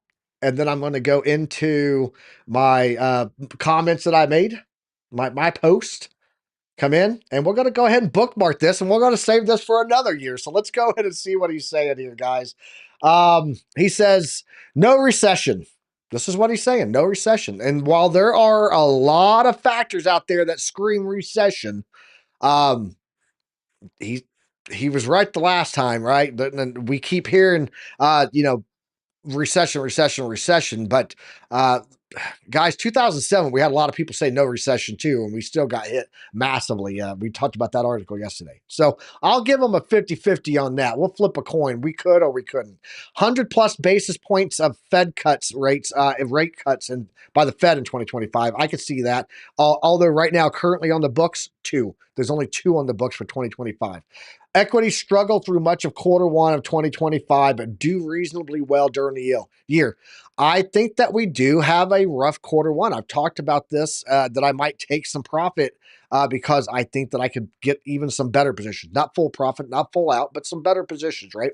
And then I'm going to go into my comments that I made, my post, come in, and we're going to go ahead and bookmark this, and we're going to save this for another year. So let's go ahead and see what he's saying here, guys. He says, no recession. This is what he's saying, no recession. And while there are a lot of factors out there that scream recession, he was right the last time, right? And we keep hearing, recession. But guys, 2007, we had a lot of people say no recession too, and we still got hit massively. We talked about that article yesterday. So I'll give them a 50-50 on that. We'll flip a coin. We could or we couldn't. 100 plus basis points of Fed cuts rates, rate cuts and by the Fed in 2025. I could see that. Although right now, currently on the books, 2. There's only 2 on the books for 2025. Equity struggled through much of Q1 of 2025, but do reasonably well during the year. I think that we do have a rough Q1. I've talked about this, that I might take some profit because I think that I could get even some better positions. Not full profit, not full out, but some better positions, right?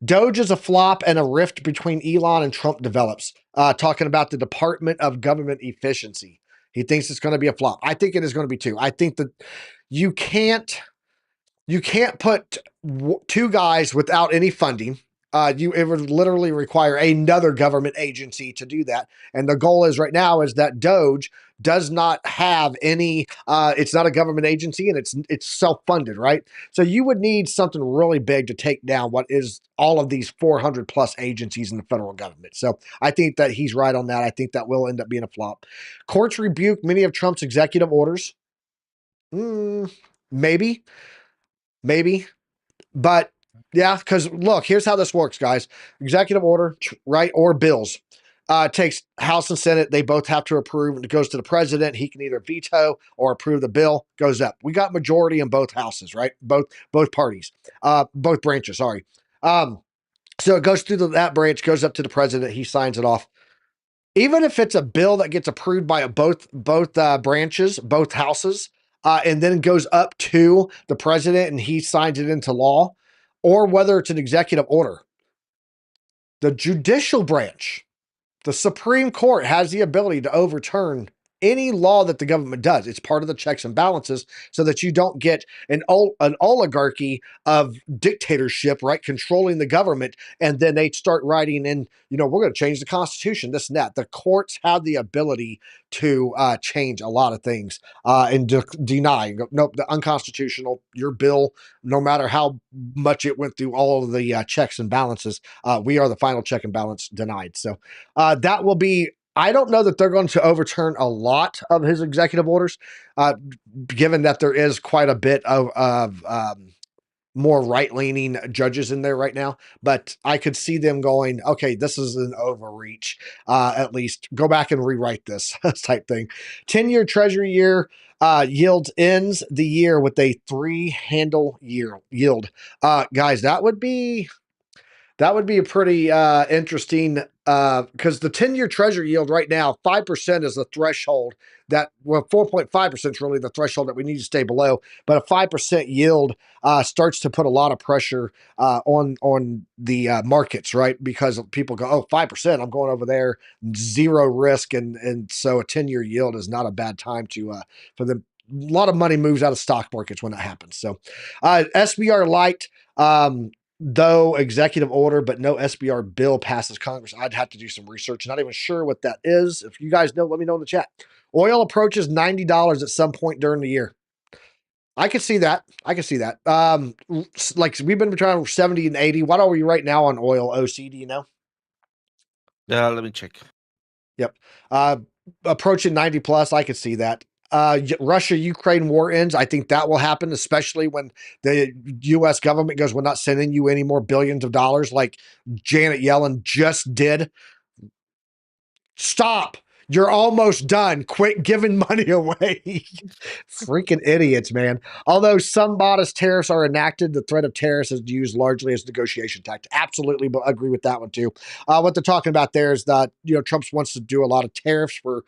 Doge is a flop and a rift between Elon and Trump develops, talking about the Department of Government Efficiency. He thinks it's going to be a flop. I think it is going to be too. I think that you can't put 2 guys without any funding. It would literally require another government agency to do that. And the goal is right now is that Doge does not have any, it's not a government agency and it's self-funded, right? So you would need something really big to take down what is all of these 400 plus agencies in the federal government. So I think that he's right on that. I think that will end up being a flop. Courts rebuke many of Trump's executive orders. Maybe. But yeah, because look, here's how this works, guys. Executive order, right, or bills. Takes House and Senate. They both have to approve. And it goes to the president. He can either veto or approve the bill. Goes up. We got majority in both houses, right? Both parties, both branches. Sorry. So it goes through that branch, goes up to the president. He signs it off. Even if it's a bill that gets approved by both branches, both houses, and then goes up to the president and he signs it into law, or whether it's an executive order, the judicial branch, the Supreme Court has the ability to overturn any law that the government does. It's part of the checks and balances so that you don't get an oligarchy of dictatorship, right, controlling the government, and then they start writing in, we're going to change the Constitution, this and that. The courts have the ability to change a lot of things and deny. Nope, the unconstitutional, your bill, no matter how much it went through all of the checks and balances, we are the final check and balance denied. So that will be, I don't know that they're going to overturn a lot of his executive orders, given that there is quite a bit of more right-leaning judges in there right now. But I could see them going, okay, this is an overreach. At least go back and rewrite this type thing. 10-year Treasury year yield ends the year with a 3-handle yield. Guys, that would be a pretty interesting, because the 10-year Treasury yield right now, 5% is the threshold that, 4.5% is really the threshold that we need to stay below. But a 5% yield starts to put a lot of pressure on the markets, right? Because people go, oh, 5%, I'm going over there, 0 risk. And so a 10-year yield is not a bad time for them. A lot of money moves out of stock markets when that happens. So SBR Light, though executive order, but no SBR bill passes Congress. I'd have to do some research. Not even sure what that is. If you guys know, let me know in the chat. Oil approaches $90 at some point during the year. I can see that. I can see that. Like we've been trying 70 and 80. What are we right now on oil, OC? Do you know? Let me check. Yep. Approaching 90 plus. I could see that. Russia Ukraine war ends. I think that will happen, especially when the U.S. government goes, "We're not sending you any more billions of dollars," like Janet Yellen just did. Stop. You're almost done. Quit giving money away. Freaking idiots, man. Although some modest tariffs are enacted, the threat of tariffs is used largely as negotiation tactic. Absolutely, but I agree with that one too. What they're talking about there is that Trump wants to do a lot of tariffs for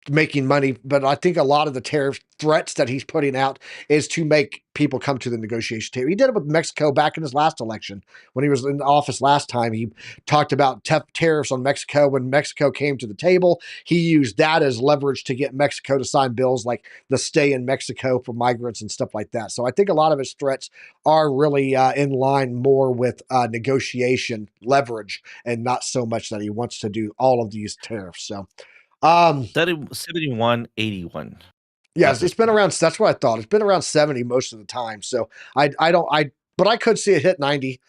making money, but I think a lot of the tariff threats that he's putting out is to make people come to the negotiation table. He did it with Mexico back in his last election when he was in office last time. He talked about tariffs on Mexico. When Mexico came to the table, he used that as leverage to get Mexico to sign bills like the stay in Mexico for migrants and stuff like that. So I think a lot of his threats are really in line more with negotiation leverage and not so much that he wants to do all of these tariffs. So 71.81. yes, That's it's his been around. price. That's what I thought. It's been around 70 most of the time. So I don't but I could see it hit 90.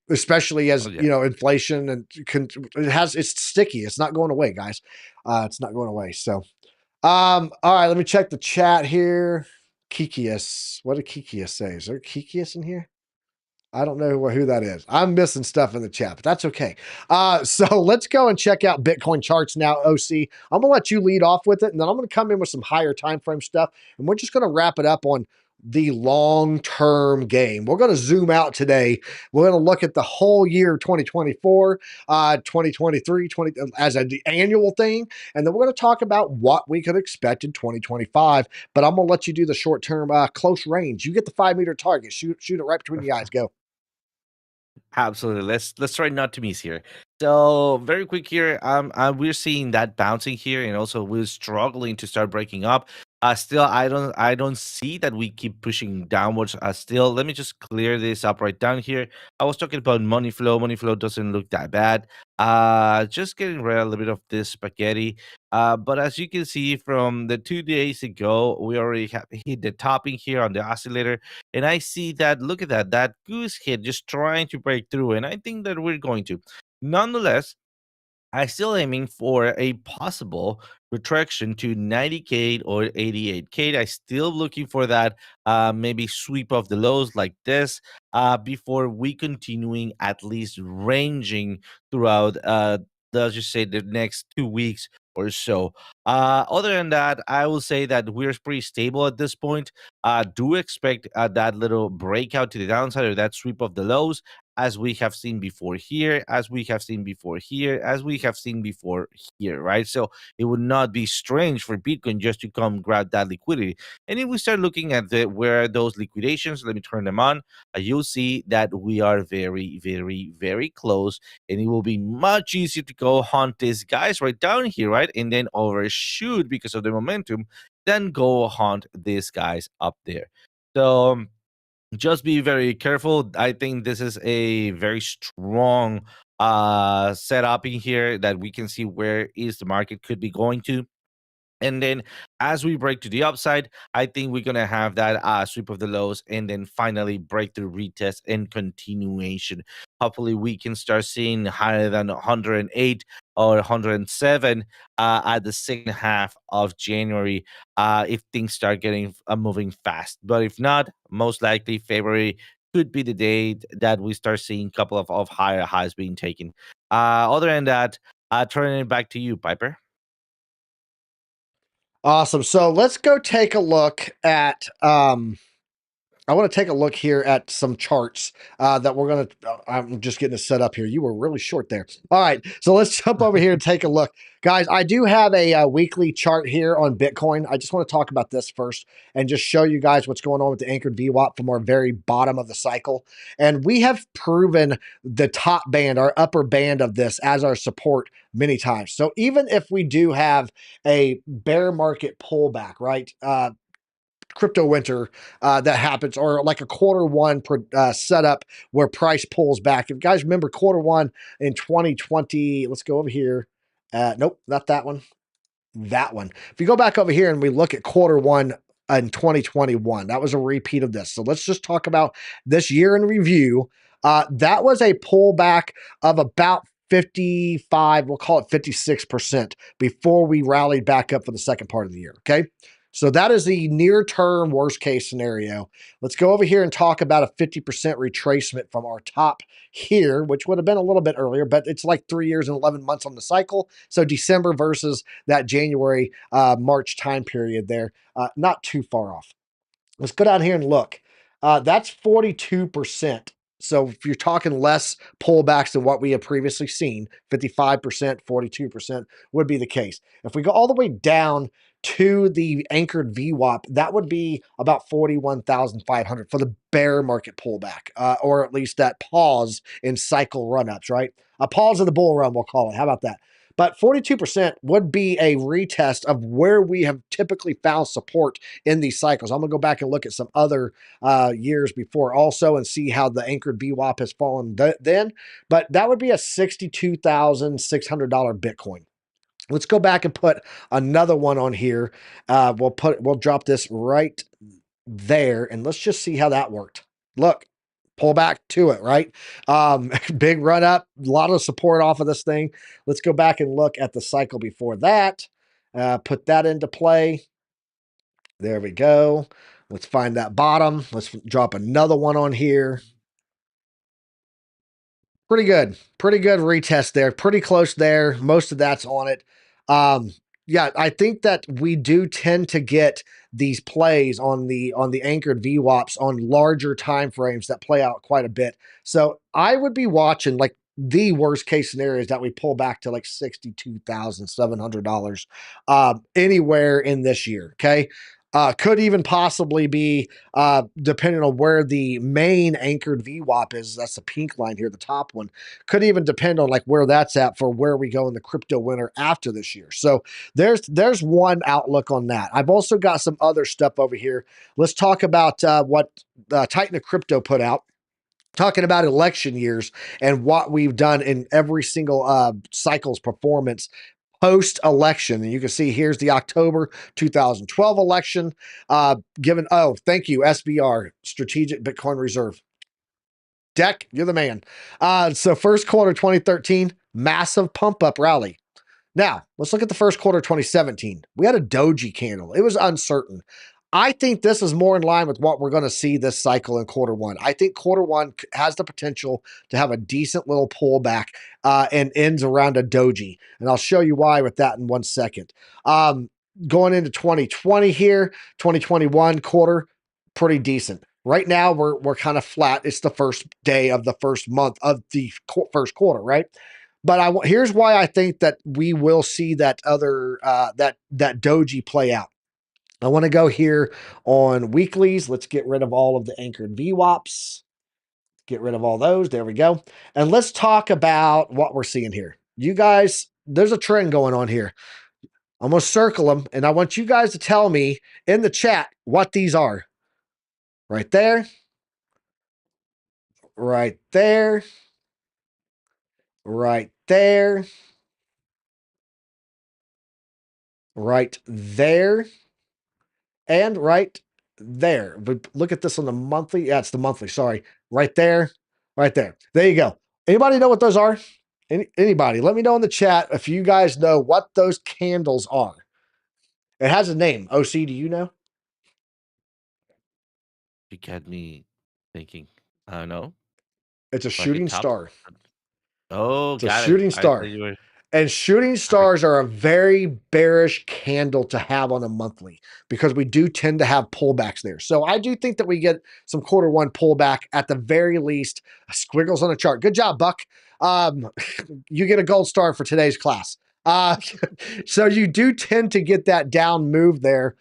Especially as Oh yeah. inflation and it's sticky. It's not going away, guys. It's not going away. So all right, let me check the chat here. Kikius. What did Kikius say? Is there Kikius in here? I don't know who that is. I'm missing stuff in the chat, but that's okay. So let's go and check out Bitcoin charts now, OC. I'm gonna let you lead off with it, and then I'm gonna come in with some higher time frame stuff, and we're just gonna wrap it up on the long-term game. We're gonna zoom out today. We're gonna look at the whole year 2024, 2023, as an annual thing, and then we're gonna talk about what we could expect in 2025. But I'm gonna let you do the short-term close range. You get the 5 meter target. Shoot it right between the eyes. Go. Absolutely. Let's try not to miss here. So very quick here. We're seeing that bouncing here, and also we're struggling to start breaking up. Still, I don't see that we keep pushing downwards. Still, let me just clear this up right down here. I was talking about money flow. Money flow doesn't look that bad. Just getting rid of a little bit of this spaghetti. But as you can see from the 2 days ago, we already have hit the topping here on the oscillator. And I see that, look at that goose hit just trying to break through. And I think that we're going to. Nonetheless, I still aiming for a possible retraction to 90K or 88K. I still looking for that maybe sweep of the lows like this before we continuing at least ranging throughout let's just say the next 2 weeks or so. Other than that, I will say that we're pretty stable at this point. Do expect that little breakout to the downside or that sweep of the lows as we have seen before here, as we have seen before here, as we have seen before here, right? So it would not be strange for Bitcoin just to come grab that liquidity. And if we start looking at where those liquidations, let me turn them on, you'll see that we are very, very, very close. And it will be much easier to go hunt these guys right down here, right? And then overshoot because of the momentum, then go hunt these guys up there. So just be very careful. I think this is a very strong setup in here that we can see where is the market could be going to. And then as we break to the upside, I think we're going to have that sweep of the lows and then finally breakthrough retest and continuation. Hopefully, we can start seeing higher than 108 or 107 at the second half of January if things start getting moving fast. But if not, most likely February could be the date that we start seeing a couple of higher highs being taken. Other than that, turning it back to you, Piper. Awesome. So let's go take a look at I want to take a look here at some charts that we're going to. I'm just getting it set up here. You were really short there. All right. So let's jump over here and take a look. Guys, I do have a weekly chart here on Bitcoin. I just want to talk about this first and just show you guys what's going on with the anchored VWAP from our very bottom of the cycle. And we have proven the top band, our upper band of this as our support many times. So even if we do have a bear market pullback, right? crypto winter that happens, or like a quarter one setup where price pulls back. If you guys remember quarter one in 2020, let's go over here. Nope, not that one. That one. If you go back over here and we look at quarter one in 2021, that was a repeat of this. So let's just talk about this year in review. That was a pullback of about 55, we'll call it 56% before we rallied back up for the second part of the year. Okay. So that is the near term worst case scenario. Let's go over here and talk about a 50% retracement from our top here, which would have been a little bit earlier, but it's like 3 years and 11 months on the cycle. So December versus that January, March time period there, not too far off. Let's go down here and look. That's 42%. So if you're talking less pullbacks than what we have previously seen, 55%, 42% would be the case. If we go all the way down to the anchored VWAP, that would be about 41,500 for the bear market pullback, or at least that pause in cycle run-ups, right? A pause of the bull run, we'll call it. How about that? But 42% would be a retest of where we have typically found support in these cycles. I'm going to go back and look at some other years before also and see how the anchored VWAP has fallen then. But that would be a $62,600 Bitcoin. Let's go back and put another one on here. We'll drop this right there and let's just see how that worked. Look, pull back to it, right? Big run up, a lot of support off of this thing. Let's go back and look at the cycle before that. Put that into play. There we go. Let's find that bottom. Let's drop another one on here. Pretty good. Pretty good retest there. Pretty close there. Most of that's on it. Yeah, I think that we do tend to get these plays on the anchored VWAPs on larger time frames that play out quite a bit. So I would be watching like the worst case scenario is that we pull back to like $62,700 anywhere in this year. Okay. Could even possibly be, depending on where the main anchored VWAP is, that's the pink line here, the top one, could even depend on like where that's at for where we go in the crypto winter after this year. So there's one outlook on that. I've also got some other stuff over here. Let's talk about what Titan of Crypto put out, talking about election years and what we've done in every single cycle's performance post-election. And you can see here's the October 2012 election. Thank you, SBR, Strategic Bitcoin Reserve. Deck, you're the man. So first quarter 2013, massive pump-up rally. Now, let's look at the first quarter 2017. We had a doji candle. It was uncertain. I think this is more in line with what we're going to see this cycle in quarter one. I think quarter one has the potential to have a decent little pullback and ends around a doji. And I'll show you why with that in 1 second. Going into 2020 here, 2021 quarter, pretty decent. Right now, we're kind of flat. It's the first day of the first month of the first quarter, right? But here's why I think that we will see that other that doji play out. I want to go here on weeklies. Let's get rid of all of the anchored VWAPs. Get rid of all those. There we go. And let's talk about what we're seeing here. You guys, there's a trend going on here. I'm going to circle them, and I want you guys to tell me in the chat what these are. Right there. Right there. Right there. Right there. And right there. But look at this on the monthly. Yeah, it's the monthly. Sorry. Right there. Right there. There you go. Anybody know what those are? Anybody? Let me know in the chat if you guys know what those candles are. It has a name. OC, do you know? You got me thinking. I don't know. It's a Like a shooting top. star. Oh, It's a got it. shooting I thought star. you were. And shooting stars are a very bearish candle to have on a monthly because we do tend to have pullbacks there. So I do think that we get some quarter one pullback at the very least. Squiggles on a chart. Good job, Buck. You get a gold star for today's class. So you do tend to get that down move there.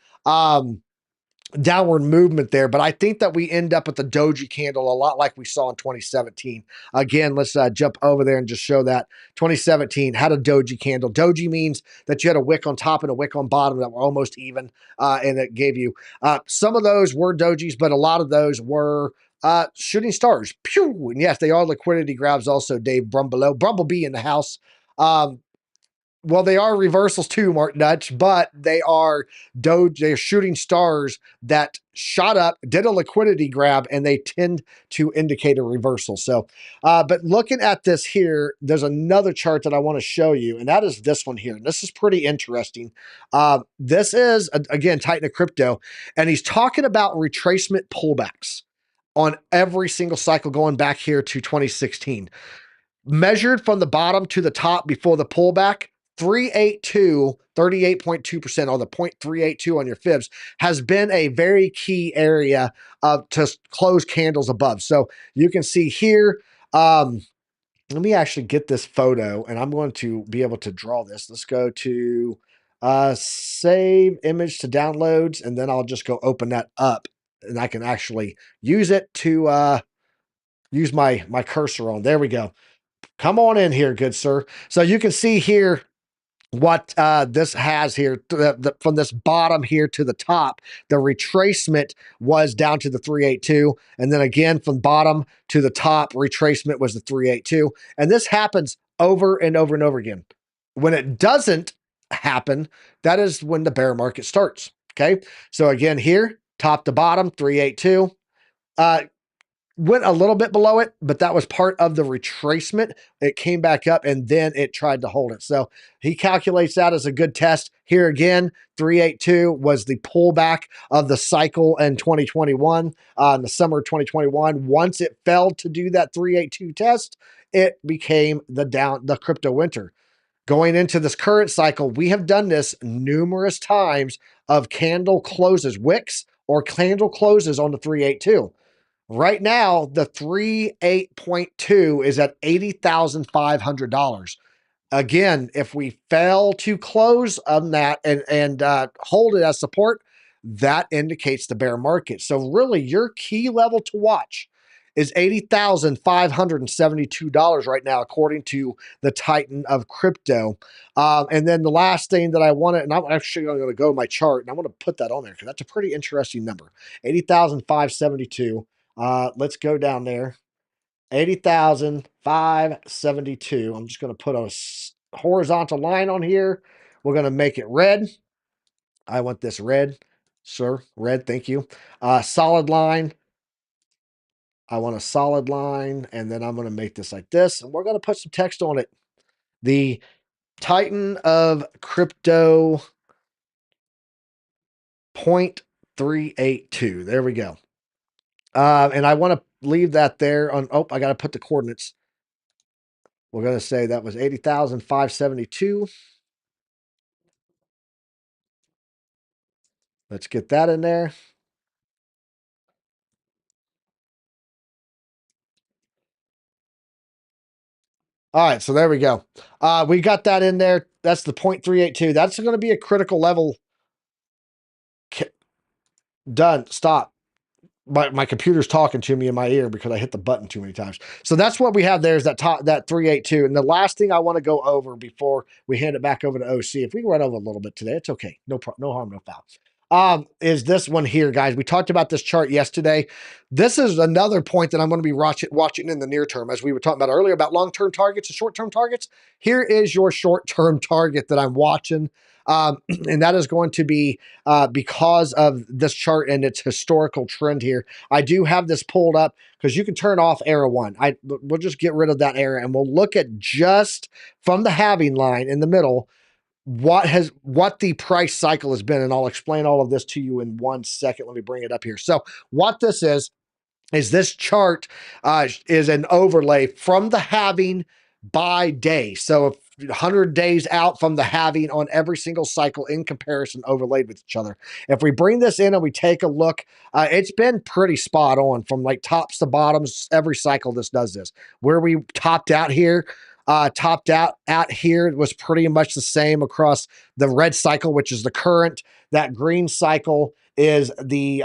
downward movement there, but I think that we end up with the doji candle a lot like we saw in 2017. Again, let's jump over there and just show that 2017 had a doji candle. Doji means that you had a wick on top and a wick on bottom that were almost even, and it gave you some of those were dojis, but a lot of those were shooting stars. Pew! And yes, they are liquidity grabs also, Dave Brumblebee in the house. Well, they are reversals too, Mark Dutch, but they are they're shooting stars that shot up, did a liquidity grab, and they tend to indicate a reversal. So, but looking at this here, there's another chart that I want to show you, and that is this one here. And this is pretty interesting. This is, again, Titan of Crypto, and he's talking about retracement pullbacks on every single cycle going back here to 2016. Measured from the bottom to the top before the pullback, 382, 38.2%, or the 0.382 on your fibs, has been a very key area to close candles above. So you can see here, let me actually get this photo, and I'm going to be able to draw this. Let's go to save image to downloads, and then I'll just go open that up, and I can actually use it to use my cursor on. There we go. Come on in here, good sir. So you can see here what this has here from this bottom here to the top. The retracement was down to the 382, and then again from bottom to the top, retracement was the 382, and this happens over and over and over again. When it doesn't happen, that is when the bear market starts. Okay, so again here, top to bottom, 382. Went a little bit below it, but that was part of the retracement. It came back up and then it tried to hold it. So he calculates that as a good test. Here again, 382 was the pullback of the cycle in 2021, in the summer of 2021. Once it failed to do that 382 test, it became the crypto winter. Going into this current cycle, we have done this numerous times of candle closes, wicks or candle closes on the 382. Right now, the 38.2 is at $80,500. Again, if we fail to close on that and hold it as support, that indicates the bear market. So really, your key level to watch is $80,572 right now, according to the Titan of Crypto. And then the last thing that I wanted, and I'm actually going to go to my chart, and I want to put that on there because that's a pretty interesting number, 80,572. Let's go down there. 80,572. I'm just going to put a horizontal line on here. We're going to make it red. I want this red, sir. Red, thank you. Solid line. I want a solid line, and then I'm going to make this like this, and we're going to put some text on it. The Titan of Crypto 0.382. There we go. And I want to leave that there on, oh, I got to put the coordinates. We're going to say that was 80,572. Let's get that in there. All right, so there we go. We got that in there. That's the 0.382. That's going to be a critical level. Done. Stop. My computer's talking to me in my ear because I hit the button too many times. So that's what we have there is that 382. And the last thing I want to go over before we hand it back over to OC, if we can run over a little bit today, it's okay. No harm, no foul. Is this one here, guys. We talked about this chart yesterday. This is another point that I'm going to be watching in the near term, as we were talking about earlier about long-term targets and short-term targets. Here is your short-term target that I'm watching. And that is going to be because of this chart and its historical trend here. I do have this pulled up because you can turn off arrow one. We'll just get rid of that arrow and we'll look at just from the halving line in the middle what the price cycle has been, and I'll explain all of this to you in 1 second. Let me bring it up here. So what this is this chart is an overlay from the halving by day. So 100 days out from the halving on every single cycle in comparison overlaid with each other. If we bring this in and we take a look, it's been pretty spot on from like tops to bottoms. Every cycle this does this. Where we topped out here, topped out at here. It was pretty much the same across the red cycle, which is the current. That green cycle is the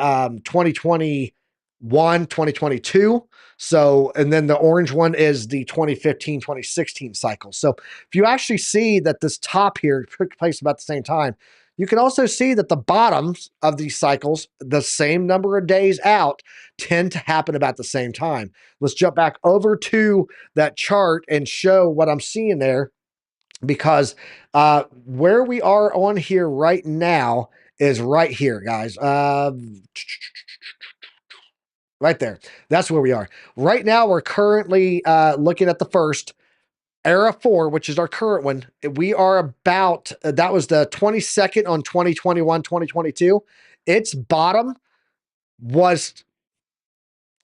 2021, 2022. So, and then the orange one is the 2015, 2016 cycle. So if you actually see that this top here took place about the same time, you can also see that the bottoms of these cycles, the same number of days out, tend to happen about the same time. Let's jump back over to that chart and show what I'm seeing there, because where we are on here right now is right here, guys. Right there. That's where we are. Right now, we're currently looking at the first. Era 4, which is our current one, we are about, that was the 22nd on 2021, 2022. Its bottom was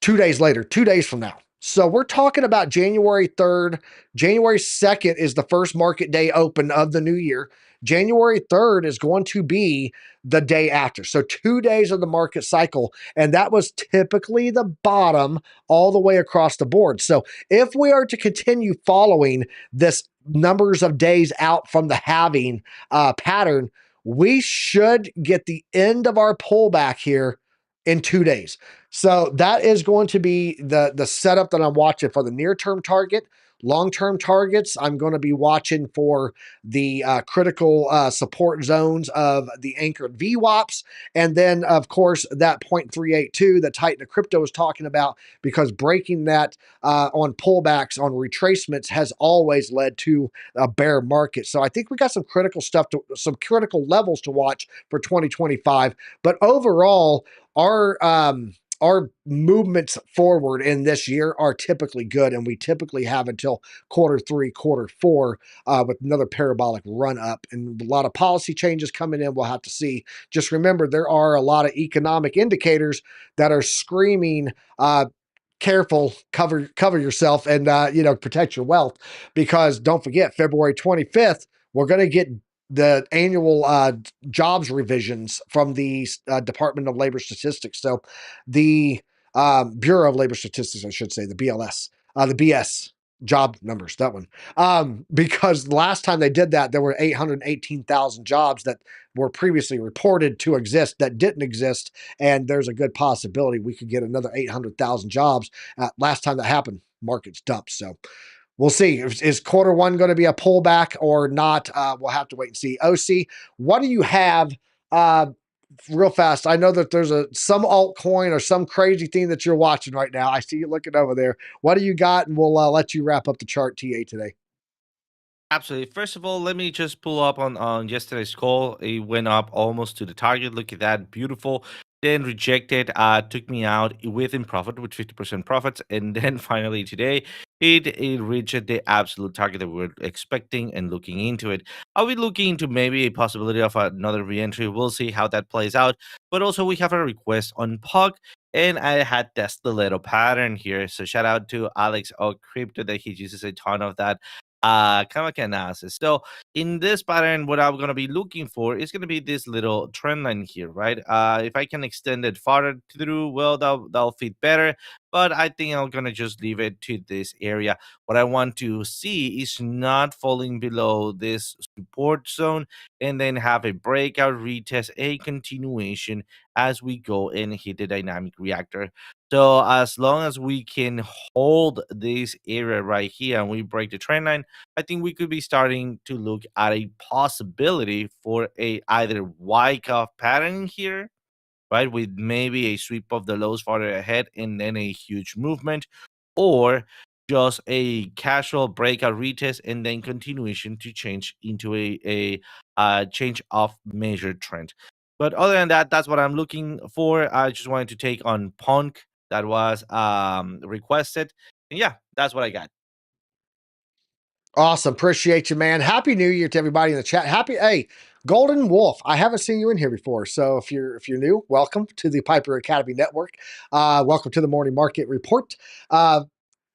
2 days later, 2 days from now. So we're talking about January 3rd. January 2nd is the first market day open of the new year. January 3rd is going to be the day after. So 2 days of the market cycle. And that was typically the bottom all the way across the board. So if we are to continue following this numbers of days out from the halving pattern, we should get the end of our pullback here in 2 days. So that is going to be the setup that I'm watching for the near-term target. Long-term targets, I'm going to be watching for the critical support zones of the anchored VWAPs. And then, of course, that 0.382 that Titan of Crypto is talking about, because breaking that on pullbacks, on retracements, has always led to a bear market. So I think we got some critical stuff, some critical levels to watch for 2025. But overall, our movements forward in this year are typically good, and we typically have until Q3, Q4 with another parabolic run up, and a lot of policy changes coming in. We'll have to see. Just remember, there are a lot of economic indicators that are screaming, careful, cover yourself, and protect your wealth, because don't forget, February 25th, we're going to get the annual jobs revisions from the Department of Labor Statistics. So the Bureau of Labor Statistics, I should say, the BLS, the BS job numbers, that one. Because last time they did that, there were 818,000 jobs that were previously reported to exist that didn't exist. And there's a good possibility we could get another 800,000 jobs. Last time that happened, markets dumped. So we'll see. Is Q1 going to be a pullback or not? We'll have to wait and see. OC, what do you have real fast? I know that there's some altcoin or some crazy thing that you're watching right now. I see you looking over there. What do you got? And we'll let you wrap up the chart, TA, today. Absolutely. First of all, let me just pull up on yesterday's call. It went up almost to the target. Look at that. Beautiful. Then rejected, took me out within profit with 50% profits. And then finally today, it reached the absolute target that we were expecting and looking into it. Are we looking into maybe a possibility of another reentry? We'll see how that plays out. But also, we have a request on PONKE. And I had tested the little pattern here. So shout out to Alex O Crypto that he uses a ton of that kind of analysis. So in this pattern, what I'm going to be looking for is going to be this little trend line here, right? If I can extend it farther through, well, that'll fit better. But I think I'm going to just leave it to this area. What I want to see is not falling below this support zone and then have a breakout retest, a continuation as we go and hit the dynamic reactor. So as long as we can hold this area right here and we break the trend line, I think we could be starting to look at a possibility for a either Wyckoff pattern here, right, with maybe a sweep of the lows farther ahead and then a huge movement, or just a casual breakout retest and then continuation to change into a change of measured trend. But other than that, that's what I'm looking for. I just wanted to take on PONKE that was requested. And yeah, that's what I got. Awesome. Appreciate you, man. Happy New Year to everybody in the chat. Hey, Golden Wolf. I haven't seen you in here before. So if you're new, welcome to the Piper Academy Network. Welcome to the Morning Market Report.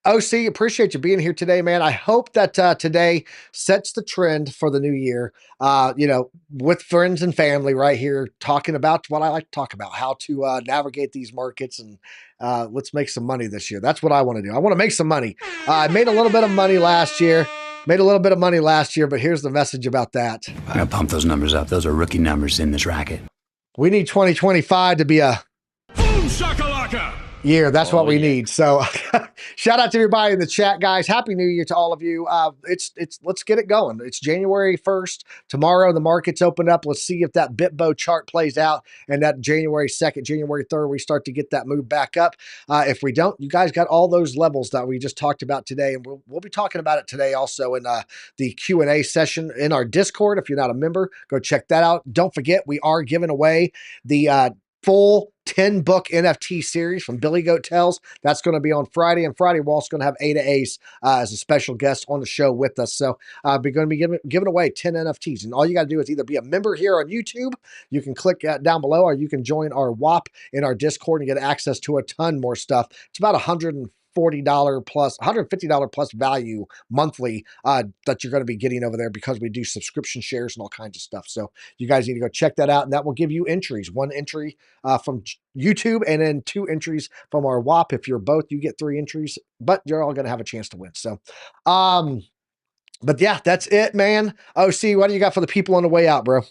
OC, appreciate you being here today, man. I hope that today sets the trend for the new year. With friends and family right here, talking about what I like to talk about, how to navigate these markets, and let's make some money this year. That's what I want to do. I want to make some money. I made a little bit of money last year. Made a little bit of money last year, but here's the message about that. I gotta pump those numbers up. Those are rookie numbers in this racket. We need 2025 to be a Boom shakalaka! year. That's what we need. So shout out to everybody in the chat, guys. Happy New Year to all of you. Let's get it going. It's January 1st. Tomorrow the markets open up. Let's see if that BiTBO chart plays out, and that January 2nd, January 3rd, we start to get that move back up. If we don't, you guys got all those levels that we just talked about today, and we'll be talking about it today also in the Q&A session in our Discord. If you're not a member, go check that out. Don't forget, we are giving away the full 10-book NFT series from Billy Goat Tales. That's going to be on Friday, and Friday we're also going to have Ada Ace as a special guest on the show with us. So we're going to be giving away 10 NFTs, and all you got to do is either be a member here on YouTube, you can click down below, or you can join our WAP in our Discord and get access to a ton more stuff. It's about $140 plus, $150 plus value monthly that you're going to be getting over there, because we do subscription shares and all kinds of stuff. So you guys need to go check that out, and that will give you entries. One entry from YouTube, and then 2 entries from our WAP. If you're both, you get 3 entries, but you're all going to have a chance to win. So, but yeah, that's it, man. OC, what do you got for the people on the way out, bro?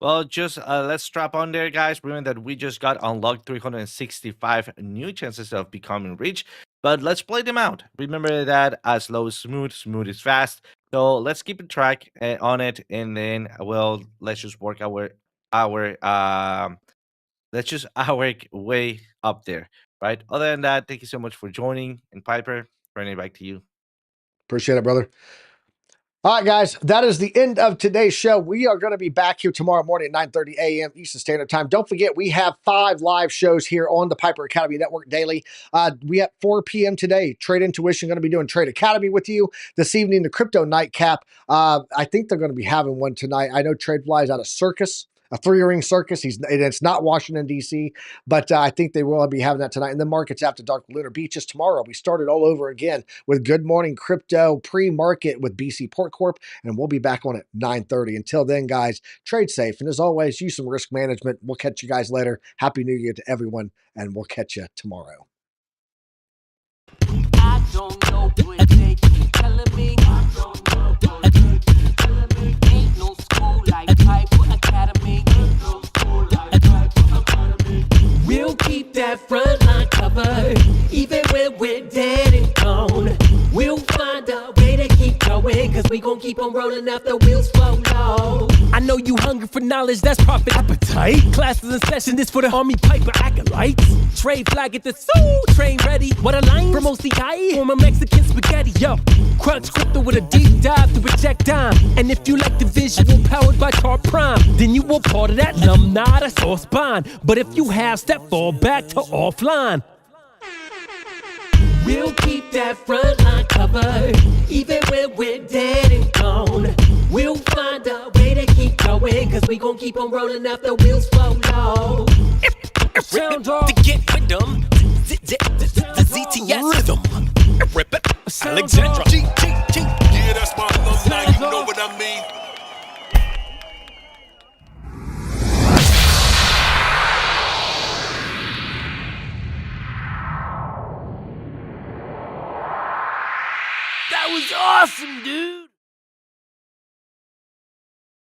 Well, just let's strap on there, guys. Remember that we just got unlocked 365 new chances of becoming rich, but let's play them out. Remember that slow is smooth, smooth is fast. So let's keep a track on it, and then let's just work our let's just our way up there, right? Other than that, thank you so much for joining, and Piper, turning it back to you. Appreciate it, brother. All right, guys, that is the end of today's show. We are going to be back here tomorrow morning at 9:30 a.m. Eastern Standard Time. Don't forget, we have 5 live shows here on the Piper Academy Network daily. We at 4 p.m. today, Trade Intuition going to be doing Trade Academy with you. This evening, the Crypto Nightcap. I think they're going to be having one tonight. I know TradeFly is out of Circus, a 3-ring circus. It's not Washington, D.C., but I think they will be having that tonight. And the markets after dark, Lunar Beaches tomorrow. We started all over again with Good Morning Crypto pre-market with BC Port Corp, and we'll be back on at 9:30. Until then, guys, trade safe. And as always, use some risk management. We'll catch you guys later. Happy New Year to everyone, and we'll catch you tomorrow. I don't know what they keep telling me. I don't know what they keep telling me. Ain't no school like Piper Academy. Ain't no school like Piper Academy. We'll keep that front line covered, even when we're dead and gone. We'll find a way to keep going, cause we gon' keep on rolling out the wheels flow low. I know you hungry for knowledge, that's profit appetite. Classes in session, this for the Army Piper acolytes. Trade flag at the soul, train ready. What a line from OCI, form a Mexican spaghetti. Yo, crunch crypto with a deep dive to reject dime. And if you like the visual powered by Chart Prime, then you were part of that alumni, that's all spine. But if you have step, fall back to offline. We'll keep that front line covered, even when we're dead and gone. We'll find a way to keep going, cause we gon' keep on rolling out the wheels flow low. Sound off. To get with them, the ZTS rhythm. Alexandra. Yeah, that's my alumni, you know what I mean? That was awesome, dude.